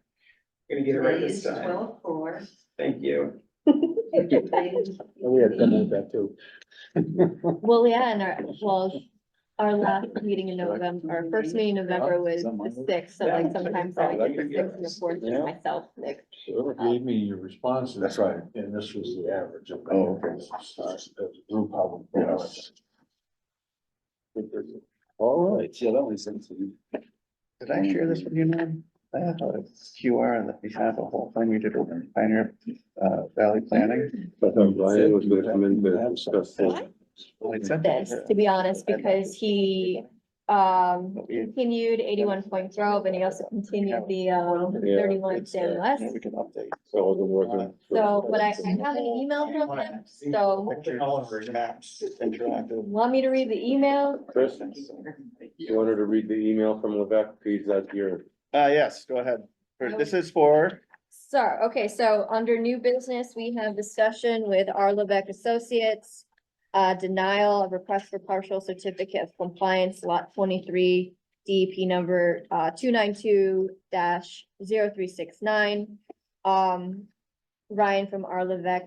Gonna get it right Today this is time. 12/4. Thank you. Today is- We had trouble with that too. Well, yeah, and our last meeting in November, our first meeting in November was the 6th, so like sometimes I like the 6th and the 4th for Yeah. myself, Nick. Sure, gave me your responses. That's right. And this was the average. Oh, okay. Group problem. Yes. All right, yeah, that makes sense. Did I share this with you, Norm? I have a QR that we have a whole thing we did over in Pioneer, Valley Planning. I thought Brian was gonna come in to discuss that. I sent it This, to her. to be honest, because he, continued 81 Point Grove and he also continued the, Yeah. 31 San West. Yeah, we can update. So it wasn't working. So, but I have an email from him, so Maps, interactive. want me to read the email? Chris, you wanted to read the email from Levesque, please, that's your. Yes, go ahead. This is for, So, okay, so under new business, we have discussion with R. Levesque Associates. Denial of request for partial certificate of compliance, lot 23, DEP number 292-0369. Ryan from R. Levesque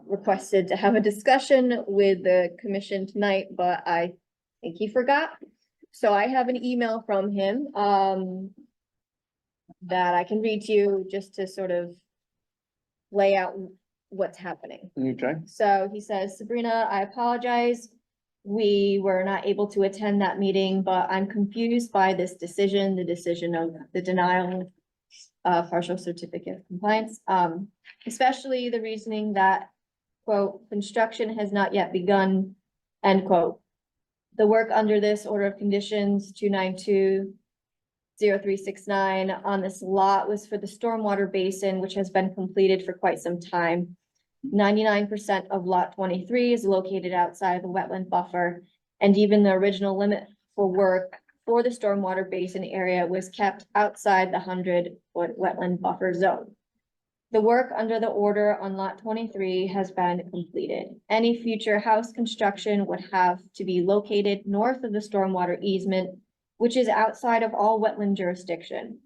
requested to have a discussion with the commission tonight, but I think he forgot. So I have an email from him that I can read to you just to sort of lay out what's happening. okay, So he says, Sabrina, I apologize. We were not able to attend that meeting, but I'm confused by this decision, the decision of the denial of partial certificate of compliance. Especially the reasoning that, quote, construction has not yet begun, end quote. The work under this order of conditions 292-0369 on this lot was for the stormwater basin, which has been completed for quite some time. 99% of lot 23 is located outside of the wetland buffer, and even the original limit for work for the stormwater basin area was kept outside the 100-foot wetland buffer zone. The work under the order on lot 23 has been completed. Any future house construction would have to be located north of the stormwater easement, which is outside of all wetland jurisdiction.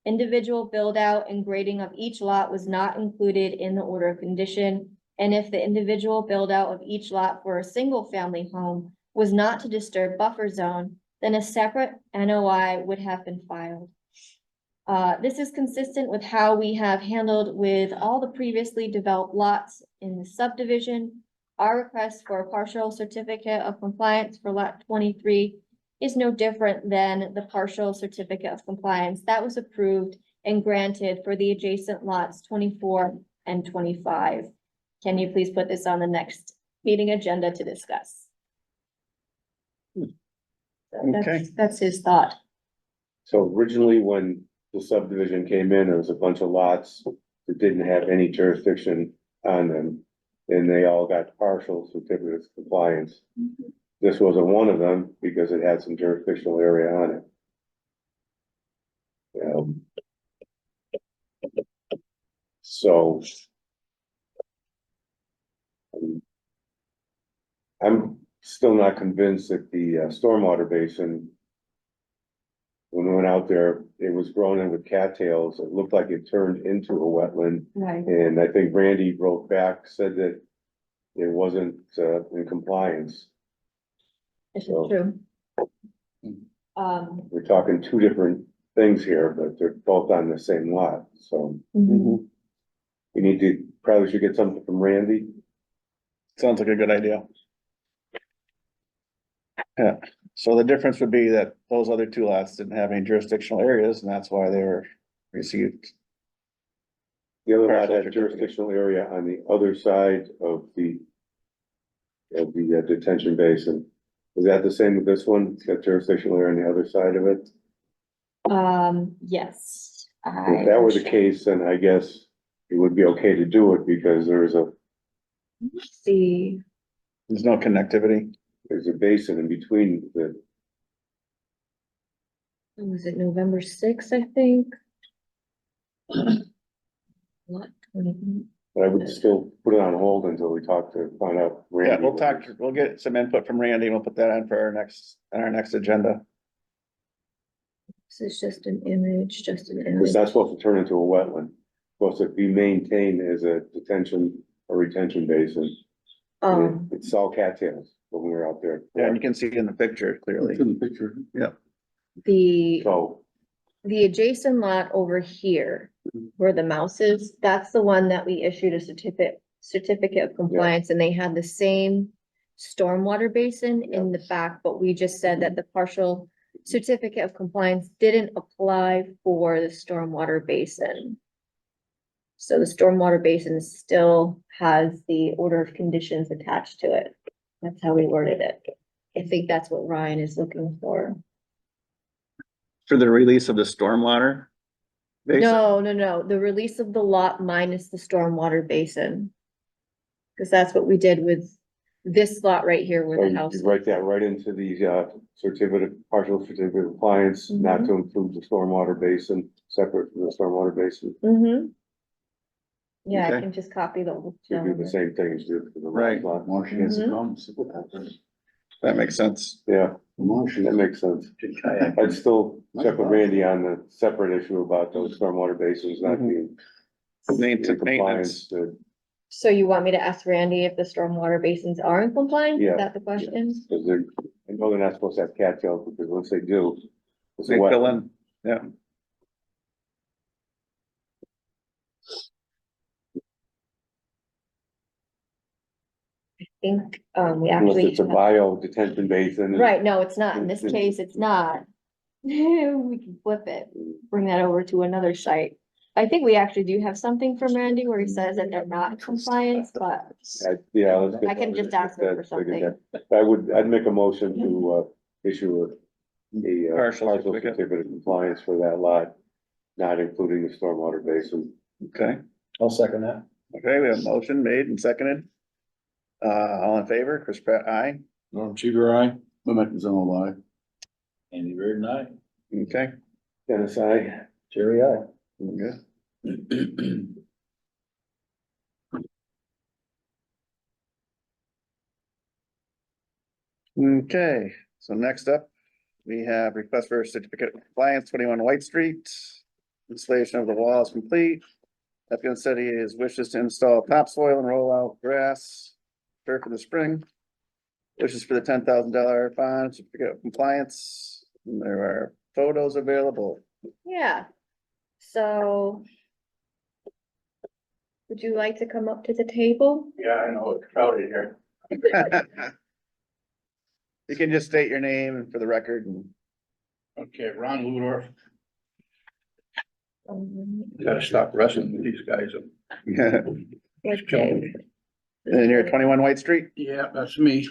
Individual build out and grading of each lot was not included in the order of condition. And if the individual build out of each lot for a single family home was not to disturb buffer zone, then a separate NOI would have been filed. This is consistent with how we have handled with all the previously developed lots in the subdivision. Our request for a partial certificate of compliance for lot 23 is no different than the partial certificate of compliance that was approved and granted for the adjacent lots 24 and 25. Can you please put this on the next meeting agenda to discuss? So Okay. that's his thought. So originally, when the subdivision came in, there was a bunch of lots that didn't have any jurisdiction on them. And they all got partial certificates of compliance. This wasn't one of them because it had some jurisdictional area on it. So. I'm still not convinced that the stormwater basin. When we went out there, it was grown in with cattails. It looked like it turned into a wetland. Right. And I think Randy wrote back, said that it wasn't in compliance. This is So- true. We're talking two different things here, but they're both on the same lot, so Mhm. we need to, probably should get something from Randy. Sounds like a good idea. Yeah, so the difference would be that those other two lots didn't have any jurisdictional areas, and that's why they were received. The other lot Partial had certificate. jurisdictional area on the other side of the detention basin. Is that the same with this one? It's got jurisdictional area on the other side of it? Yes. If that were the case, then I guess it would be okay to do it because there's a See, There's no connectivity. basin in between the, when was it November 6th, I think? Lot 20. but I would still put it on hold until we talk to find out. Yeah, Randy. we'll get some input from Randy, and we'll put that on for our next agenda. This is just an image, just an Because image. that's supposed to turn into a wetland, supposed to be maintained as a detention or retention basin. Um, It's all cattails when we were out there. Yeah, and you can see it in the picture clearly. In the picture. the So, adjacent lot over here, where the mouse is, that's the one that we issued a certificate of compliance, and they had the same stormwater basin in the back, but we just said that the partial certificate of compliance didn't apply for the stormwater basin. So the stormwater basin still has the order of conditions attached to it. That's how we worded it. I think that's what Ryan is looking for. For the release of the stormwater basin? No, the release of the lot minus the stormwater basin. Cause that's what we did with this lot right here where so the you house. write that right into the partial certificate of compliance, not to include the stormwater basin, separate from the stormwater basin. Mm-hmm. Yeah, I Okay. can just copy the. whole To do the same thing as do for the Right. lot. Marcia has a That makes sense. Yeah, Marcia. that makes sense. I'd still check with Randy on the separate issue about those stormwater basins not being in Maintenance. compliance. So you want me to ask Randy if the stormwater basins are in compliance? Is Yeah. that the question? Because they're, I know they're not supposed to have cattails, because once they do. it's a They fill wetland. in, yeah. I think, we Unless actually. it's a have- bio detention basin. Right, no, it's not. In this case, it's not. We can flip it, bring that over to another site. I think we actually do have something from Randy where he says that they're not in compliance, but Yeah. let's get I can that- just ask him for that- something. I'd make a motion to, issue a Partial partial certificate. certificate of compliance for that lot, not including the stormwater basin. Okay, I'll second that. okay, we have a motion made and seconded. All in favor, Chris Pratt, aye. Norm Cheever, aye. Mehmet Zeno, aye. Andy Reardon, aye. Okay, Dennis, I. Jerry, aye. good. Okay, so next up, we have request for a certificate of compliance, 21 White Street. Installation of the wall is complete. Applicant said he is wishes to install topsoil and roll out grass, turf in the spring. Wishes for the $10,000 bond, certificate of compliance. And there are photos available. yeah. So. Would you like to come up to the table? Yeah, I know, it's crowded here. You can just state your name for the record and Okay, Ron Ludorf. Um, Gotta stop wrestling with these guys. And Okay. you're at 21 White Street? Yeah, that's me.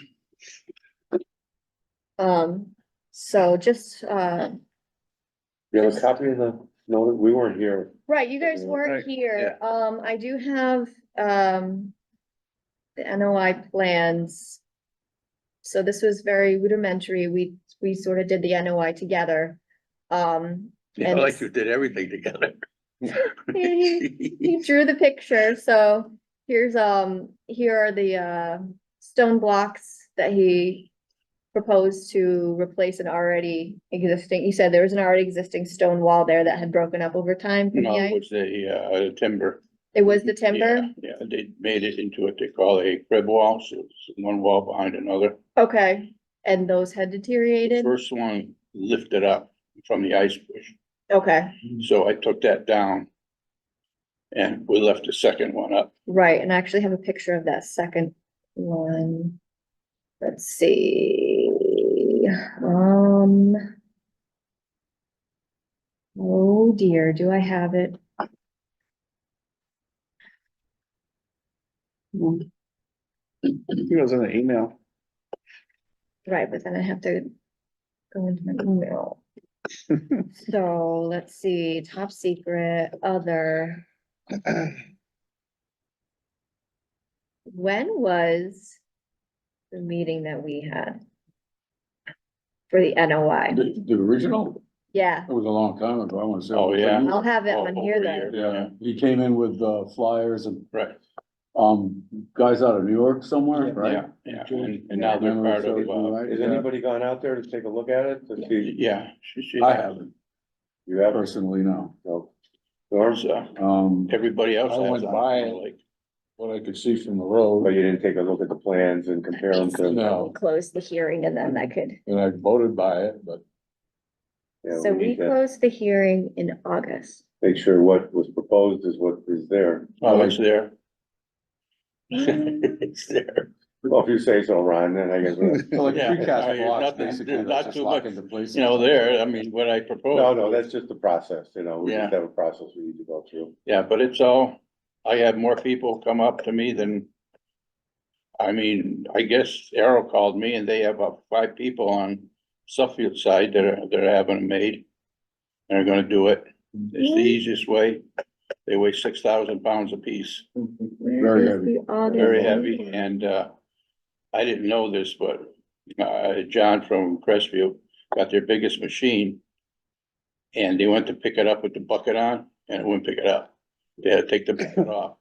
So just, You have a copy of the, no, we weren't here. right, you guys Right, weren't here. I do have, the NOI plans. So this was very rudimentary. We sort of did the NOI together. Yeah, like you did everything together. He drew the picture, so here's, here are the, stone blocks that he proposed to replace an already existing, you said there was an already existing stone wall there that had broken up over time from the No, it ice? was a timber. It was the timber? Yeah, they made it into what they call a crib wall, so it's one wall behind another. Okay, and those had The deteriorated? first one lifted up from the ice push, Okay, so I took that down. And we left the second one up. right, and I actually have a picture of that second one. Let's see, oh dear, do I have it? He was in the email. Right, but then I have to go into my email. So let's see, top secret, other. When was the meeting that we had? For the NOI? The original, Yeah, it was a long time ago, I wanna say. Oh, yeah. I'll have it on here Over then. Yeah, he came in with flyers and, Right, guys out of New York somewhere, right? yeah, yeah, and now they're part of, Has anybody gone out there to take a look at it to see? yeah. I haven't You have, personally, no. no. Norm, So, everybody else I has. went on, by it. like, What I could see from the but road, you didn't take a look at the plans and compare them to. No. Close the hearing and then I could, and I voted by it, but Yeah, so we need to closed the hearing in August. make sure what was proposed is what is there. Oh, it's there. It's there. Well, if you say so, Ron, then I guess. so like Yeah, I precast mean, blocks, nothing- basically, not that's just too lock much, into place. You know, there, I mean, what I proposed. No, that's just the process, we Yeah. just have a process we need to go through. Yeah, but it's all, I had more people come up to me than. I mean, I guess Arrow called me and they have about 5 people on Suffield side that are having it made. And are gonna do it. It's the easiest way. They weigh 6,000 pounds apiece, Very Where is the August very heavy, meeting? and, I didn't know this, but, John from Crestview got their biggest machine. And they went to pick it up with the bucket on, and it wouldn't pick it up. They had to take the bucket off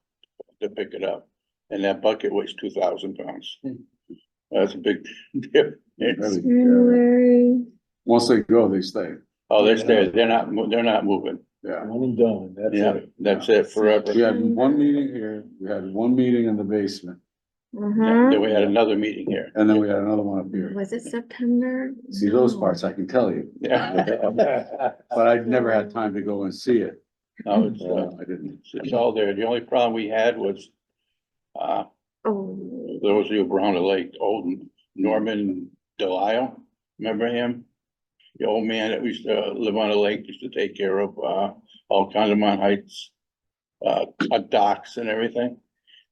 to pick it up, and that bucket weighs 2,000 pounds. That's a big dip. January. Once they go, they stay, Oh, they're not moving. yeah. One and done, yeah, that's it forever. We had one meeting here, we had one meeting in the basement, Yeah, Mhm. then we had another meeting here. and then we had another one up here. Was it September? See, those No. parts I can tell you, Yeah. but I'd never had time to go and see it. No, it's, I didn't. it's all there. The only problem we had was, Oh, those of you around the lake, old Norman Delisle, remember him? The old man that used to live on the lake, used to take care of, all Condamine Heights, docks and everything.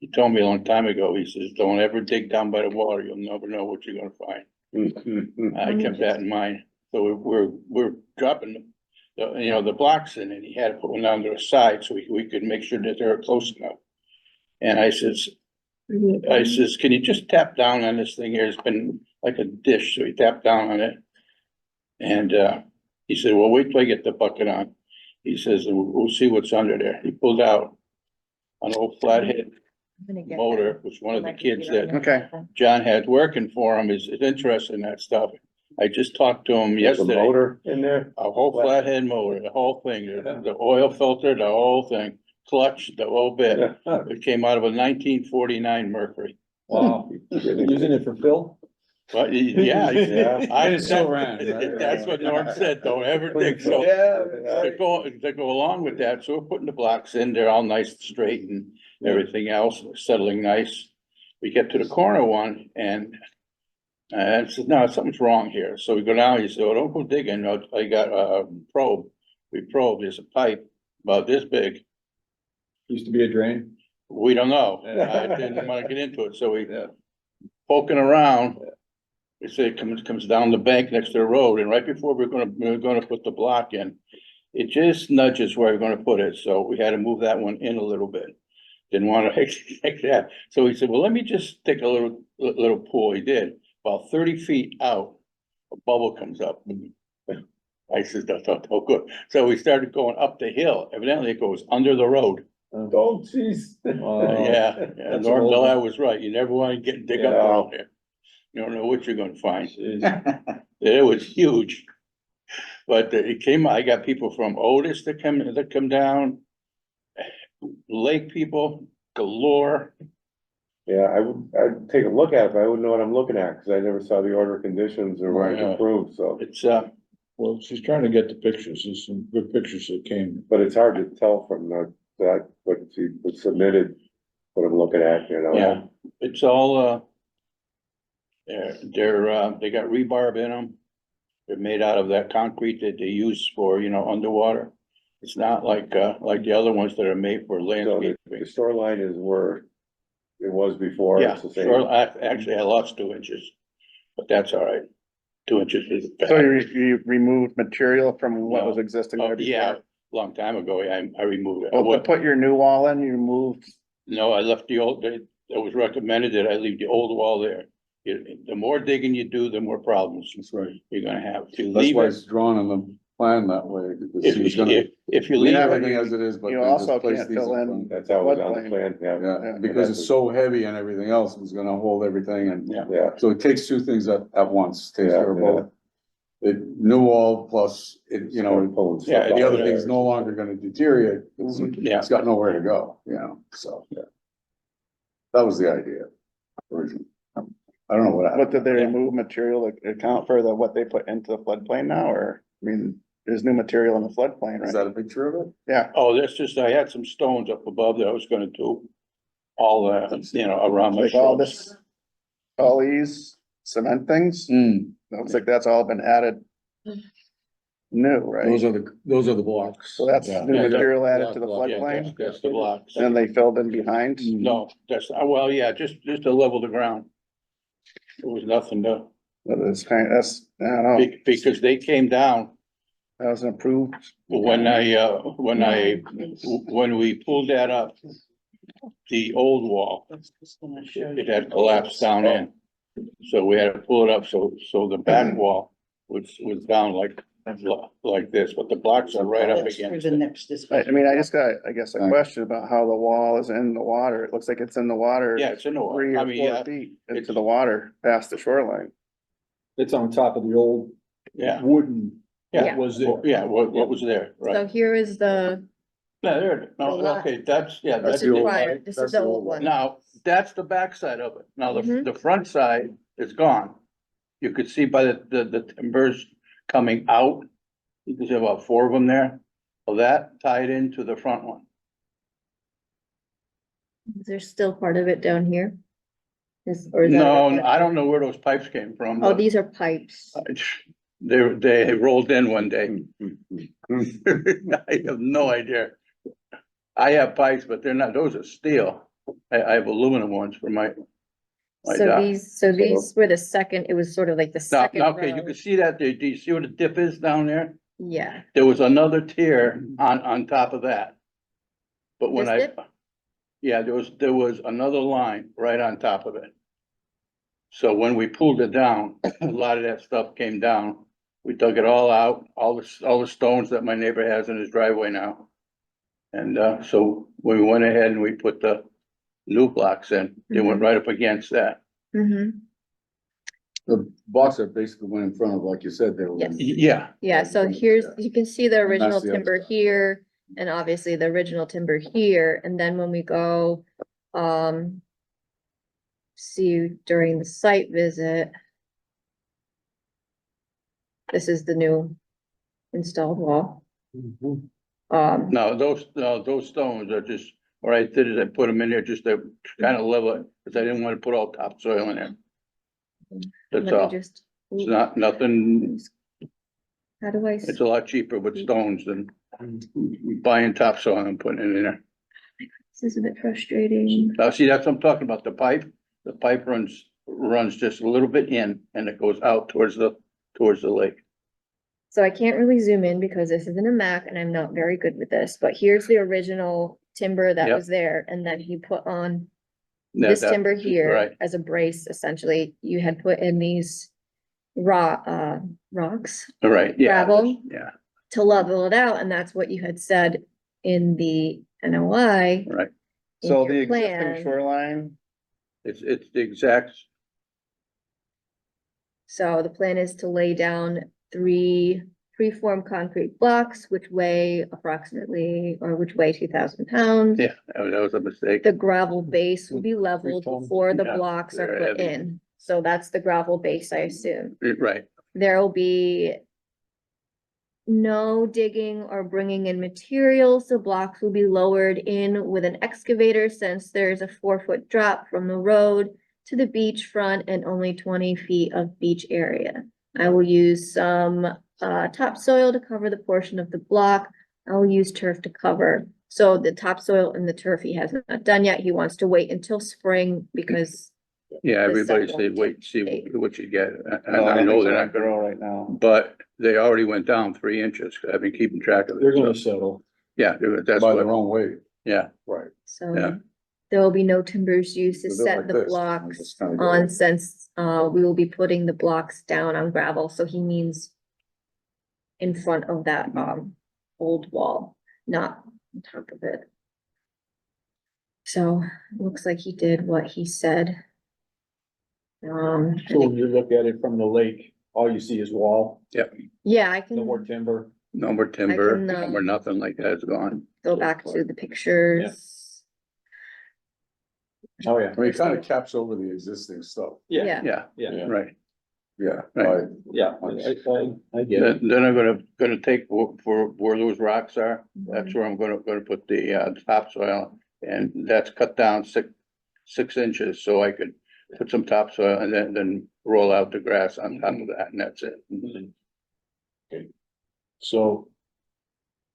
He told me a long time ago, he says, don't ever dig down by the water, you'll never know what you're gonna find. I kept that in mind, so we're dropping the blocks in, and he had to put one on the side so we could make sure that they're close enough. And I says, can you just tap down on this thing here? It's been like a dish, so he tapped down on it. And, he said, well, wait till I get the bucket on. He says, and we'll see what's under there. He pulled out an old flathead motor, which one of the kids that Okay. John had working for him is interested in that stuff. I just talked to him There's a yesterday, motor in there? a whole flathead motor, the whole thing, the oil filter, the whole thing, clutch, the whole bit. It came out of a 1949 Mercury. Wow. Using it for fill? But yeah. Yeah. I, It still ran, right? that's what Norm said, don't ever dig, so. To go along with that, so we're putting the blocks in, they're all nice and straight and everything else, settling nice. We get to the corner one and I said, no, something's wrong here. So we go down, he said, well, don't go digging. I got a probe. We probed, there's a pipe about this big. Used to be a drain? We don't know, and I didn't wanna get into it, so we poking around. It said it comes down the bank next to the road, and right before we were gonna put the block in, it just nudges where we're gonna put it, so we had to move that one in a little bit. Didn't wanna like that, so he said, well, let me just take a little pool. He did, about 30 feet out, a bubble comes up. I said, that's oh, good, so we started going up the hill, evidently it goes under the road. Oh, jeez. Yeah, that's Norm old. Delay was right, you never wanna dig up Yeah. around there. You don't know what you're gonna find. Jeez. It was huge. But it came, I got people from Otis that come down. Lake people galore. Yeah, I'd take a look at it, but I wouldn't know what I'm looking at, because I never saw the order of conditions or what Yeah. it approved, so. It's, Well, she's trying to get the pictures. There's some good pictures that came. But it's hard to tell from that, what she was submitted, what I'm looking at, you know? yeah, it's all, they got rebarb in them. They're made out of that concrete that they use for, underwater. It's not like the other ones that are made for So landscaping. the shoreline is where it was before, Yeah, it's the same. sure, actually, I lost 2 inches, but that's all right. 2 inches is bad. So you removed material from what was existing Oh, there yeah, before? long time ago, I removed it. Well, to put your new wall in, you moved, No, I left the old, it was recommended that I leave the old wall there. The more digging you do, the more problems That's right. you're gonna have. If you That's leave why it, it's drawn on the plan that way, because he was gonna if you leave leave it, everything as it is, but you then just also place can't these fill up in. front. That's how it was on the Floodplain. plan, yeah. Yeah, because it's so heavy and everything else, it was gonna hold everything and, Yeah, so it takes two things at once, takes Yeah, care of both. The new wall plus it, pulling stuff yeah, out the of other thing's there. no longer gonna deteriorate, yeah, it's got nowhere to go, so, yeah. That was the idea originally. I don't know what what happened. did they remove material to account for what they put into the floodplain now, or, I mean, there's new material in the floodplain, Is right? that a picture of it? Yeah, oh, that's just, I had some stones up above that I was gonna do. All around my like all shoulders. all these cement things, looks like that's all been added new, right? Those are the blocks. So that's Yeah. new Yeah, material added block, to the block, Yeah, floodplain, that's the blocks. and then they filled in behind? No, that's, well, yeah, just to level the ground. There was nothing to, That's kind of, that's, I don't know, because they came down. that was an approved, When we pulled that up, the old wall, it had collapsed down in. So we had to pull it up, so the back wall was down like this, but the blocks are right up against it. I mean, I just got, I guess, a question about how the wall is in the water. It looks like it's in the water. Yeah, it's in the water. 3 I or mean, 4 yeah, feet into the water past the shoreline. It's on top of the old yeah, wooden, yeah, what was there. yeah, what was there, So right? here is the, No, there, no, The lot. okay, that's, yeah, this that's is the old prior, one. this That's is the the old old one. Now, that's the backside of it. Now, Mhm. the front side is gone. You could see by the timbers coming out. You can see about 4 of them there. Well, that tied into the front one. There's still part of it down here. Or is that? No, I don't know where those pipes came from. Oh, but these are pipes. they rolled in one day. I have no idea. I have pipes, but they're not, those are steel. I have aluminum ones for my So dock. these were the second, it was sort of like the Now, second okay, you row. can see that, do you see where the dip is down there? Yeah, There was another tier on top of that. But when This I, yeah, there was another line right on top of it. So when we pulled it down, a lot of that stuff came down. We dug it all out, all the stones that my neighbor has in his driveway now. And, so when we went ahead and we put the new blocks in, they went right up against that. The blocks that basically went in front of, like you said, they were. Yes. Yeah, yeah, so here's, you can see the original that's the other timber side. here, and obviously the original timber here, and then when we go, see during the site visit. This is the new installed wall. no, those stones are just, what I did is I put them in there just to kind of level it, because I didn't want to put all topsoil in there. That's Let me all. just, It's not, nothing, how do I? it's a lot cheaper with stones than buying topsoil and putting it in there. This is a bit frustrating. Now, see, that's what I'm talking about, the pipe runs just a little bit in and it goes out towards the lake. So I can't really zoom in because this isn't a map and I'm not very good with this, but here's the original timber that Yep. was there, and then he put on That- this that- timber here Right, as a brace, essentially. You had put in these rocks right, yeah. Gravel. Yeah, to level it out, and that's what you had said in the NOI. right. in So your the existing plan. shoreline, It's the exact, So the plan is to lay down 3 preformed concrete blocks, which weigh approximately, or which weigh 2,000 pounds. yeah, that was a mistake. The gravel base will be leveled 3 tons. before the Yeah, blocks are they're put heavy. in. So that's the gravel base, I assume. Right, There will be no digging or bringing in materials. The blocks will be lowered in with an excavator since there's a 4-foot drop from the road to the beach front and only 20 feet of beach area. I will use some topsoil to cover the portion of the block. I will use turf to cover. So the topsoil and the turf he has not done yet. He wants to wait until spring because yeah, The everybody set said, won't wait, see take- what you get, and well, I know nothing's they're gonna not gonna, grow right now. but they already went down 3 inches, I've been keeping track of They're gonna it, so, settle yeah, that's by their what, own weight. yeah, Right. so Yeah. there will be no timbers used to They'll do it set like the this, blocks just kinda go on over. since we will be putting the blocks down on gravel, so he means in front of that old wall, not on top of it. So looks like he did what he said. So when you look at it from the lake, all you see is wall, Yeah, I no more can timber. no more timber, can, no more nothing like that's gone. go back to the pictures. Oh, yeah. I mean, it kind of caps over the existing stuff. Yeah, Yeah, Yeah, right, Yeah. Right. yeah, I get it. then I'm gonna take for where those rocks are, that's where I'm gonna put the topsoil, and that's cut down 6 inches, so I could put some topsoil and then roll out the grass on top of that, and that's it. So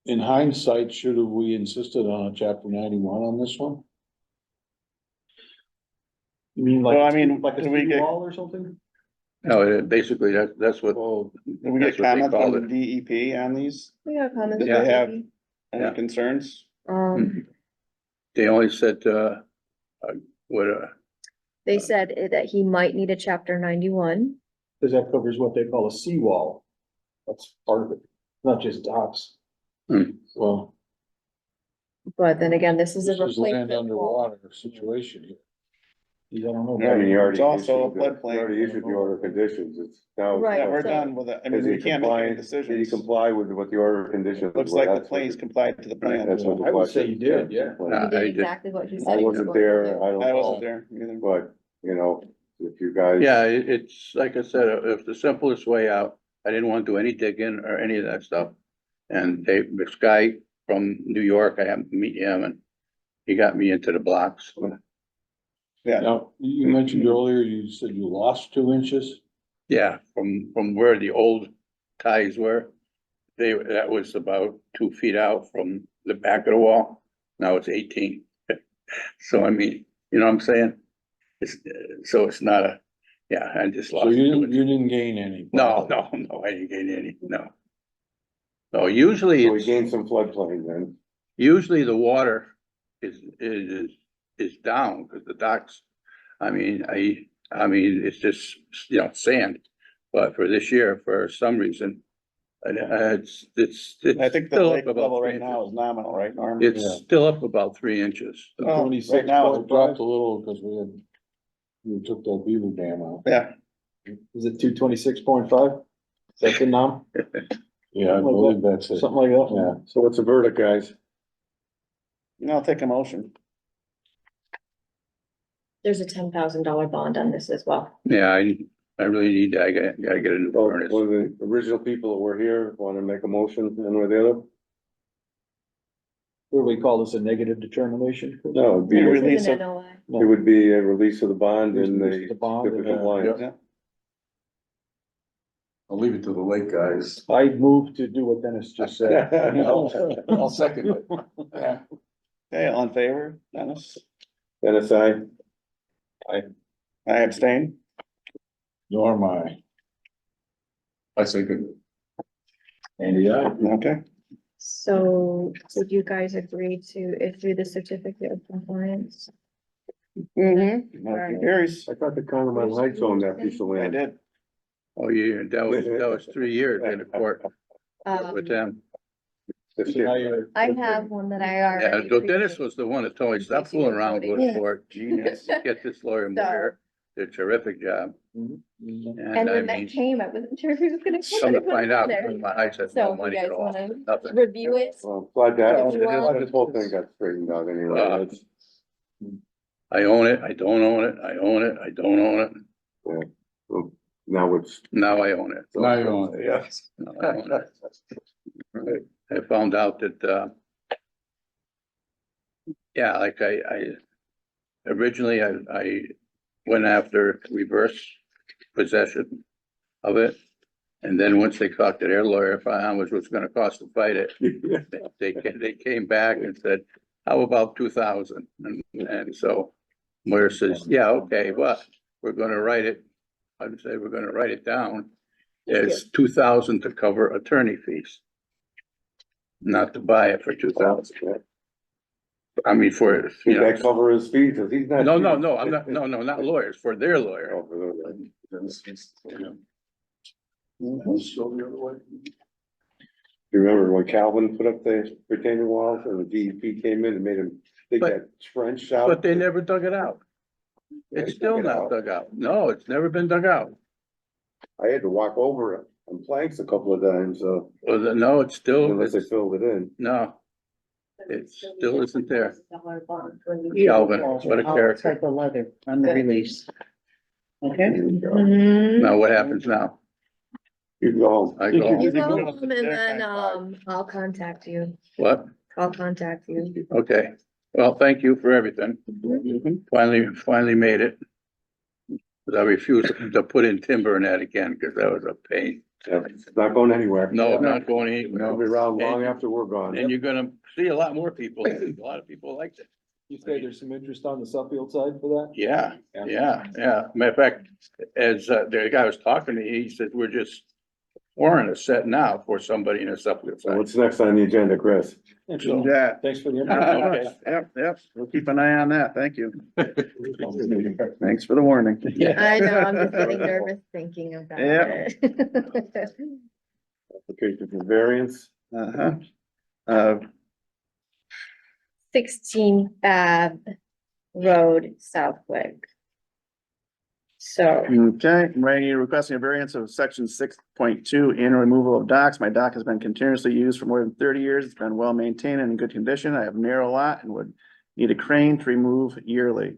in hindsight, should have we insisted on a chapter 91 on this one? You mean Well, I mean, like a did we city get- wall or something? No, basically, that's what, Well, Did we That's get what they comments call from it. DEP on these? we got comments. Did they have Yeah. any concerns? they only said, what, They said that he might need a chapter 91. cause that covers what they call a seawall. That's part of it, not just docks. Hmm. Well, But then again, this is a this is land replacement wall. underwater situation here. I don't know. I mean, you already It's also a issued, you floodplain. already issued the order of conditions, it's now. Right, Yeah, we're so- done with it. I mean, Is we he can't make any compliant, did he decisions. comply with what the order of conditions? Looks were? like the That's what planes complied to the plan. That's what the I would say question. you did, yeah. He I did did. exactly what he said. I he was wasn't going to there, do. I don't I wasn't know, there either. but, you know, if you guys. yeah, it's, like I said, it's the simplest way out. I didn't want to do any digging or any of that stuff. And this guy from New York, I happened to meet him, and he got me into the blocks. Yeah, Now, you mentioned earlier, you said you lost 2 inches. Yeah, from where the old ties were. That was about 2 feet out from the back of the wall. Now it's 18. So I mean, you know what I'm saying? So it's not yeah, I just So lost. you 2 didn't, you didn't gain any. No, I didn't get any, no. No, usually So we it's, gained some floodplain then. usually the water is down, because the docks, I mean, it's just, sand. But for this year, for some reason, it's I think the still lake up about level 3 right now inches. is nominal, right, Norm? It's still up about 3 inches. The Well, 26 right now point it's dropped a little because we took that beaver dam out. Yeah, Is it 226.5? Is that the nom? Yeah, I believe that's it. Something like that. Yeah, so what's the verdict, guys? I'll take a motion. There's a $10,000 bond on this as well. Yeah, I really need to, I gotta get a new One furnace. of the original people that were here, wanna make a motion, one or the other? What do we call this, a negative determination? No, it'd be, Yeah, it release This is it. an NOI. would be a release of the bond and Release the bond the and, compliance. Yeah. I'll leave it to the lake guys. I moved to do what Dennis just said. I'll second it. Yeah. Okay, all in favor, Dennis? Dennis, I, I abstain. Nor my, I say good. Andy, I. Okay, So would you guys agree to issue the certificate of compliance? motion carries. I thought the Connemara Heights owned that piece of I land. did. Oh, yeah, that was 3 years in the court with them. I have one that I Yeah, already. so Dennis was the one that told me, stop fooling around, go to Yeah. court, genius, get this lawyer Moyer, did a terrific job. And And I when that mean, came, I wasn't sure if he was gonna. come to find out, there. I said So no if you money guys at all, wanna nothing. review it, Well, glad that, If you want. glad this whole thing got straightened out anyway. It's- I own it, I don't own it, I own it, I don't own it, well, Now it's. now I own it. Now you own it. Yes. Now I own it. Right. I found out that, yeah, like originally I went after reverse possession of it. And then once they talked to their lawyer, found out how much it was gonna cost to fight it, they came back and said, how about 2,000? And so Moyer says, yeah, okay, but we're gonna write it, I'd say we're gonna write it down. It's 2,000 to cover attorney fees. Not to buy it for 2,000. I mean, for, Did you know, that cover his fees? 'Cause he's not. no, I'm not, no, not lawyers, for their lawyer. Oh, for those, You know. You remember when Calvin put up the retaining walls and the DEP came in and made him dig But- that trench out? But they never dug it out. Yeah, It's they still dug it not out. dug out. No, it's never been dug out. I had to walk over it on planks a couple of times, so No, it's still, unless they filled it in. no, it still isn't there. Yeah. Calvin, what a character. Type of leather on the release. Okay? Mhm. Now what happens now? You go. I You go, go home and then, I'll contact you. what? I'll contact you. Okay. Well, thank you for everything. Finally made it. But I refuse to put in timber in that again, because that was a pain. It's not going anywhere. No, not going It'll be anywhere. around long after we're gone. And you're gonna see a lot more people. A lot of people liked it. You say there's some interest on the Suffield side for that? Yeah, yeah. Matter of fact, as the guy was talking to me, he said, we're just pouring a set now for somebody in a supplement So side. what's next on the agenda, Chris? Yeah. Thanks for the. Okay. Yep, we'll keep an eye on that, thank you. Thanks for the warning. Yeah. I know, I'm just getting nervous thinking about Yeah. it. Application for variance. Uh-huh. 16 Fab Road, Southwick. So, Okay, I'm requesting a variance of section 6.2 annual removal of docks. My dock has been continuously used for more than 30 years. It's been well maintained and in good condition. I have a narrow lot and would need a crane to remove yearly.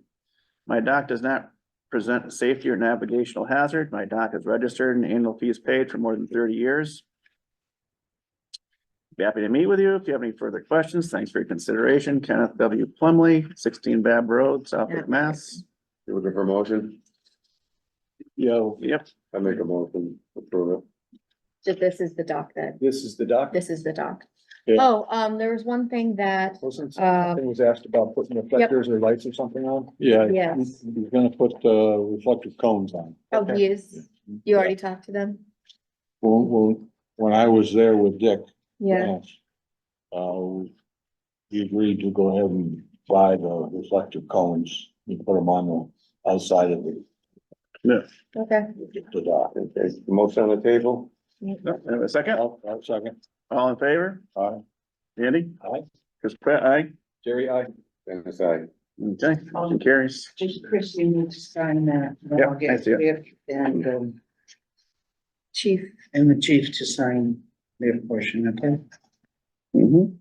My dock does not present a safety or navigational hazard. My dock is registered and annual fees paid for more than 30 years. Be happy to meet with you. If you have any further questions, thanks for your consideration. Kenneth W. Plumley, 16 Bab Road, Southwick, Mass. You looking for a motion? Yo, Yep. I make a motion to approve this is the dock then. this is the doc. This is the dock. Yeah. Oh, there was one thing that, Wasn't something was asked about putting reflectors or lights or something on? Yeah. Yes. He's gonna put reflective cones on. oh, he is, you already talked to them? Well, when I was there with Dick. Yeah, He agreed to go ahead and buy the reflective cones and put them on the outside of okay. the dock. it. Okay, the motion on the table? Have a second? I'll second. All in favor? Aye. Andy? Aye. Chris Pratt, aye. Jerry, aye. Dennis, aye. Okay, motion carries. Just Chris, you need to sign that. Then Yep, I'll I get see it. Rick Chief, and the chief to sign their portion, okay? Mhm.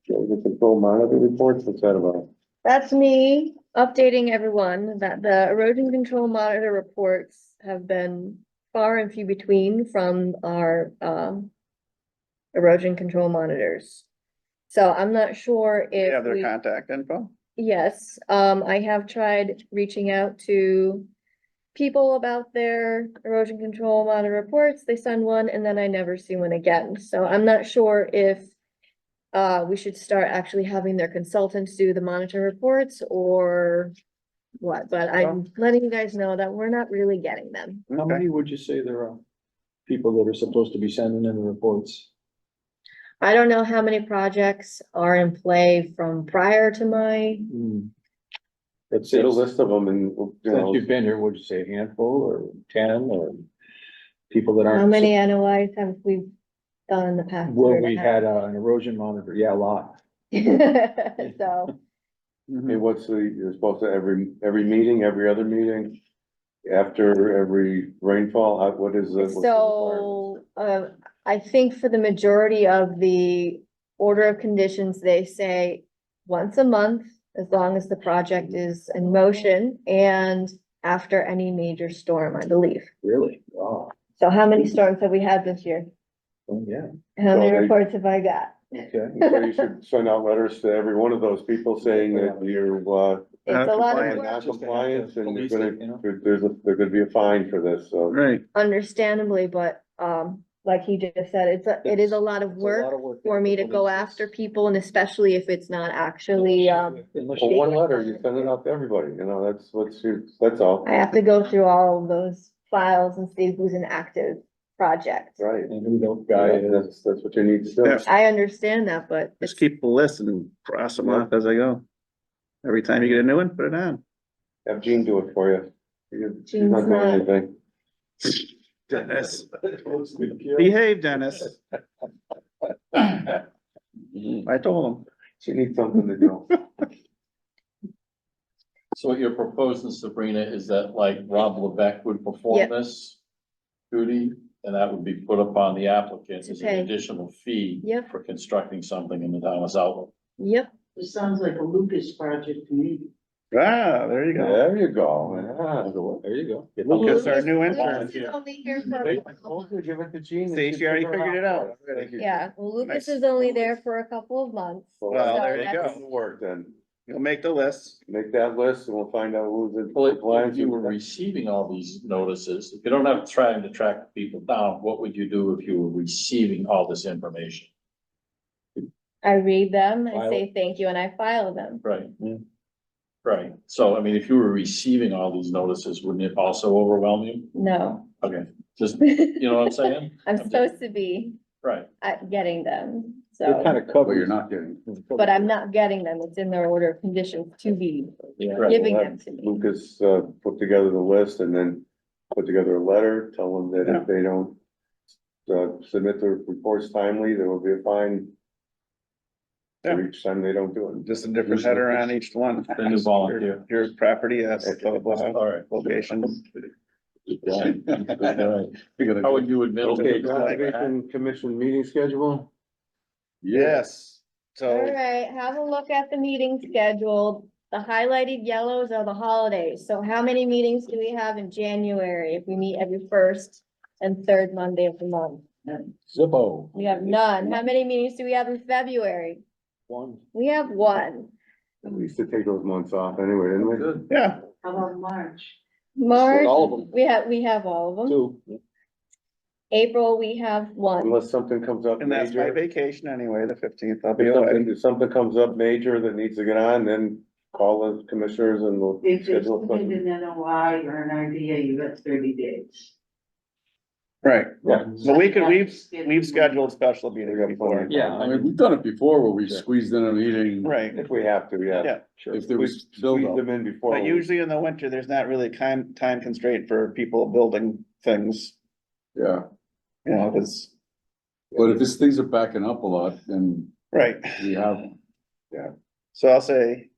The control monitor reports, what's that about? That's me updating everyone that the erosion control monitor reports have been far and few between from our erosion control monitors. So I'm not sure You have if their contact info? yes, I have tried reaching out to people about their erosion control monitor reports, they send one, and then I never see one again. So I'm not sure if we should start actually having their consultants do the monitor reports or what, but I'm letting you guys know that we're not really getting them. How many would you say there are? People that are supposed to be sending in the reports? I don't know how many projects are in play from prior to my, Let's Get say, a list of them and, you since know, you've been here, would you say a handful or 10 or people that aren't? how many NOIs have we done in the past? Well, year and a we half? had an erosion monitor, yeah, a lot. So, hey, what's you're supposed to every meeting, every other meeting? After every rainfall, what is it? so, I think for the majority of the order of conditions, they say once a month, as long as the project is in motion and after any major storm, I believe. Really? Wow. So how many storms have we had this year? Oh, yeah, How many So they- reports have I got? okay. So you should send out letters to every one of those people saying that you're, It's a lot of in work, non-compliance and Police you're it, you know? gonna, there's gonna be a fine for this, so. Right, understandably, but, like he just said, it is a lot of It's a lot work of work. for me to go after people, and especially if it's not actually, Unless Well, you- one letter, you send it out to everybody, you know, that's all. I have to go through all of those files and see who's an active project. Right. And who don't guide it. That's what you need to do. Yeah. I understand that, but it's, just keep the list and cross them off as I go. Every time you get a new one, put it on. Have Gene do it for you. He's Gene's not doing not- anything. Dennis, behave, Dennis. I told him. She needs something to do. So what you're proposing, Sabrina, is that like Rob Levesque would Yep. perform this duty? And that would be put upon the applicant as an Okay. additional fee Yep. for constructing something in the town of Southwick. yep, It sounds like a Lucas project to me. Ah, there you go. There you go, yeah. There you go. Lucas, our new Lucas intern. is only here for, Give it to Gene. See, she already figured it out. yeah, well, Lucas Nice. is only there for a couple of months. Well, there you that's- go. Work then. You'll make the list. Make that list and we'll find out who's in Well, if compliance. you were receiving all these notices, if you don't have trying to track people down, what would you do if you were receiving all this information? I read them, I File say thank you, and I file them. Right. Yeah. Right. So, I mean, if you were receiving all these notices, wouldn't it also overwhelm you? No. Okay, just, you know what I'm saying? I'm supposed to be Right. getting them, It so, kind of covers. But you're not getting. but I'm not getting them. It's in their order of conditions to be Yeah. Right, giving we'll them have to me. Lucas, put together the list and then put together a letter, tell them that Yeah. if they don't. Submit their reports timely, there will be a fine. Yeah. For each time they don't do it. Just a different header on each one. Then you volunteer. Your property, that's blah, blah, blah, All right. location. How would you administer? Okay, that? Conservation Commission meeting schedule? Yes, All so, right, have a look at the meeting schedule. The highlighted yellows are the holidays. So how many meetings do we have in January if we meet every first and third Monday of the month? Zippo. We have none. How many meetings do we have in February? One. We have one. We used to take those months off anyway, didn't we? Good. yeah, How about March? March, All of them. we have all of them. Two. April, we have one. Unless something comes up and that's my major. vacation anyway, the 15th, I'll be If away. something, if something comes up major that needs to get on, then call the commissioners and we'll If it's schedule within something. an NOI or an RDA, you got 30 days. Right, Yeah. so we've scheduled special meetings before. Yeah, I mean, we've done it before where we squeezed in a meeting. Right, If we have to, yeah. yeah, If there We was squeeze build them in before. but we- usually in the winter, there's not really time constraint for people building things, Yeah, you know, cause, but if this things are backing up a lot, then right. we have, So I'll say.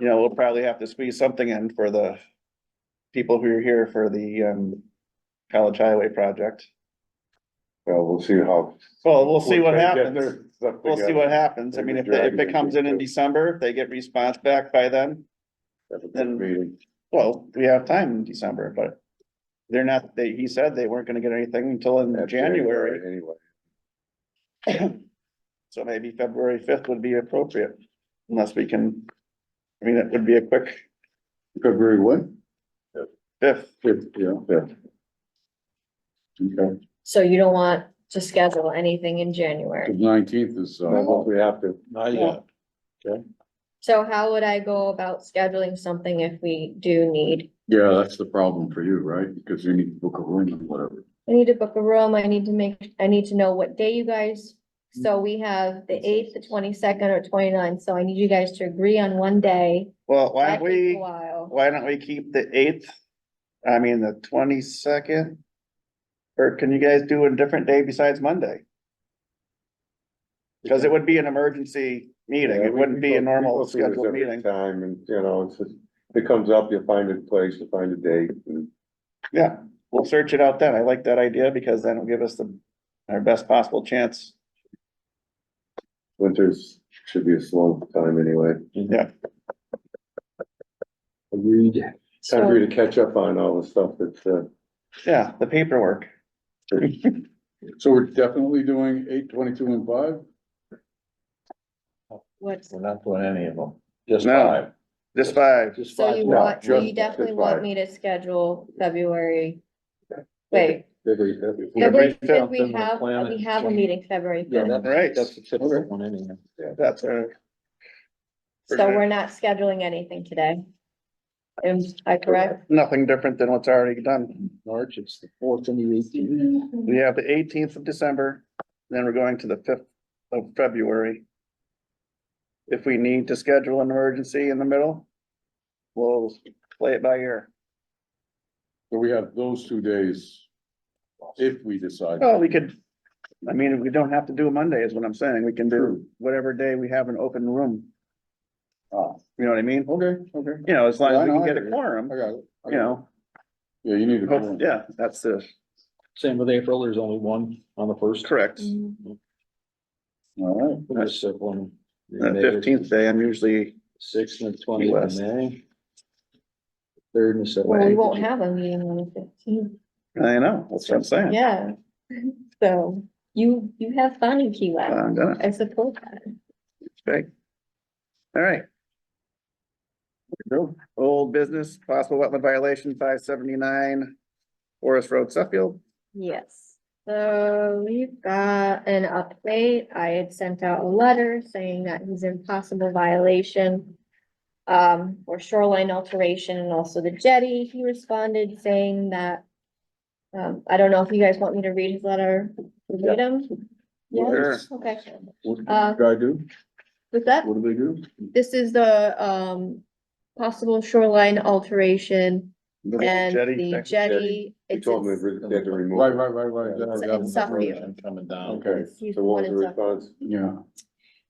You know, we'll probably have to squeeze something in for the people who are here for the College Highway project. Well, we'll see how. Well, we'll see what We'll try to get happens. their stuff We'll see together. what happens. I mean, if it comes in December, if they get response back by then, Have a quick then- meeting. well, we have time in December, but. They're not, he said they weren't gonna get anything until in That's January, Anyway, so maybe February 5th would be appropriate. Unless we can, I mean, it would be a quick. February what? 5th. Yeah. Okay, So you don't want to schedule anything in January. 19th is, What we have to, Not yet. So how would I go about scheduling something if we do need? yeah, that's the problem for you, right? Because you need to book a room or whatever. I need to book a room, I need to know what day you guys, so we have the 8th, the 22nd, or 29th, so I need you guys to agree on one day. Well, why That don't takes a we, while. why don't we keep the 8th? I mean, the 22nd? Or can you guys do a different day besides Monday? Cause it would be an emergency meeting, Yeah, it we- wouldn't we be go- a we normal go through this scheduled every meeting. Time and, you know, it's just, if it comes up, you find a place, you find a date and. Yeah, we'll search it out then. I like that idea because then it'll give us our best possible chance. Winters should be a slow time anyway. Yeah. Agreed. Time for you So, to catch up on all the stuff that's, Yeah, the paperwork. So we're definitely doing 8, 22, and 5? what's, We're not doing any of them, just No. 5. Just 5. Just so five. you no, want, so you just definitely want five. me to schedule February, wait, Every, February February 5th, we then we'll have, plan it. we have a meeting February Yeah, 5th. Right. that's the typical one anyway. That's So we're not scheduling anything today. Am I correct? nothing different than what's already done. March, it's the 4th and the 18th. We have the 18th of December, then we're going to the 5th of February. If we need to schedule an emergency in the middle, we'll play it by ear. so we have those 2 days. If we decide. Well, we could, I mean, we don't have to do a Monday is what I'm saying. We can do whatever day we have an open room. You know what I mean? Okay, okay. You know, as long Yeah, as I we know, can I get a hear you. quorum, I got it. I you got it. know, Yeah, you need to. hope- yeah, that's the Same with April, there's only one on the 1st. correct. Mhm. All right. We'll just set one. The 15th day, I'm usually, 6th and 20th West. of May. 3rd and Well, we 7th. won't have a meeting on the 15th. I know, that's what I'm saying. Yeah. So you have fun in Key West. I'm gonna, I support that. okay. All right. Old business, possible wetland violation 579 Forest Road, Suffield. Yes, so we've got an update. I had sent out a letter saying that he's in possible violation for shoreline alteration and also the jetty. He responded saying that I don't know if you guys want me to read his letter verbatim. Yeah, Sure. okay. What did Uh, the guy do? With that, What do they do? this is the possible shoreline alteration The and jetty the thing. jetty. He It's told me in- they had to remove. Right, it. right. It's Yeah, in Suffield. Coming down. Okay, he's So what was one the in Suffield. response? yeah.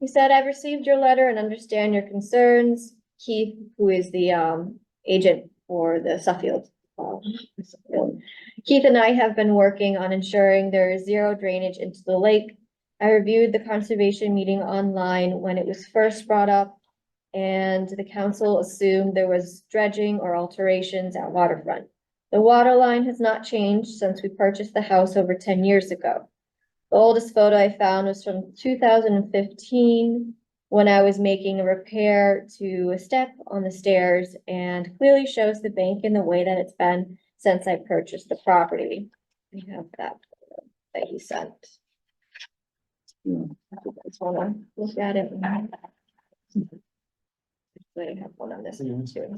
He said, I've received your letter and understand your concerns. Keith, who is the agent for the Suffield. Keith and I have been working on ensuring there is zero drainage into the lake. I reviewed the conservation meeting online when it was first brought up. And the council assumed there was dredging or alterations at waterfront. The water line has not changed since we purchased the house over 10 years ago. The oldest photo I found was from 2015, when I was making a repair to a step on the stairs and clearly shows the bank in the way that it's been since I purchased the property. I have that photo that he sent. Yeah. I just wanna look at it. I have one on this one too.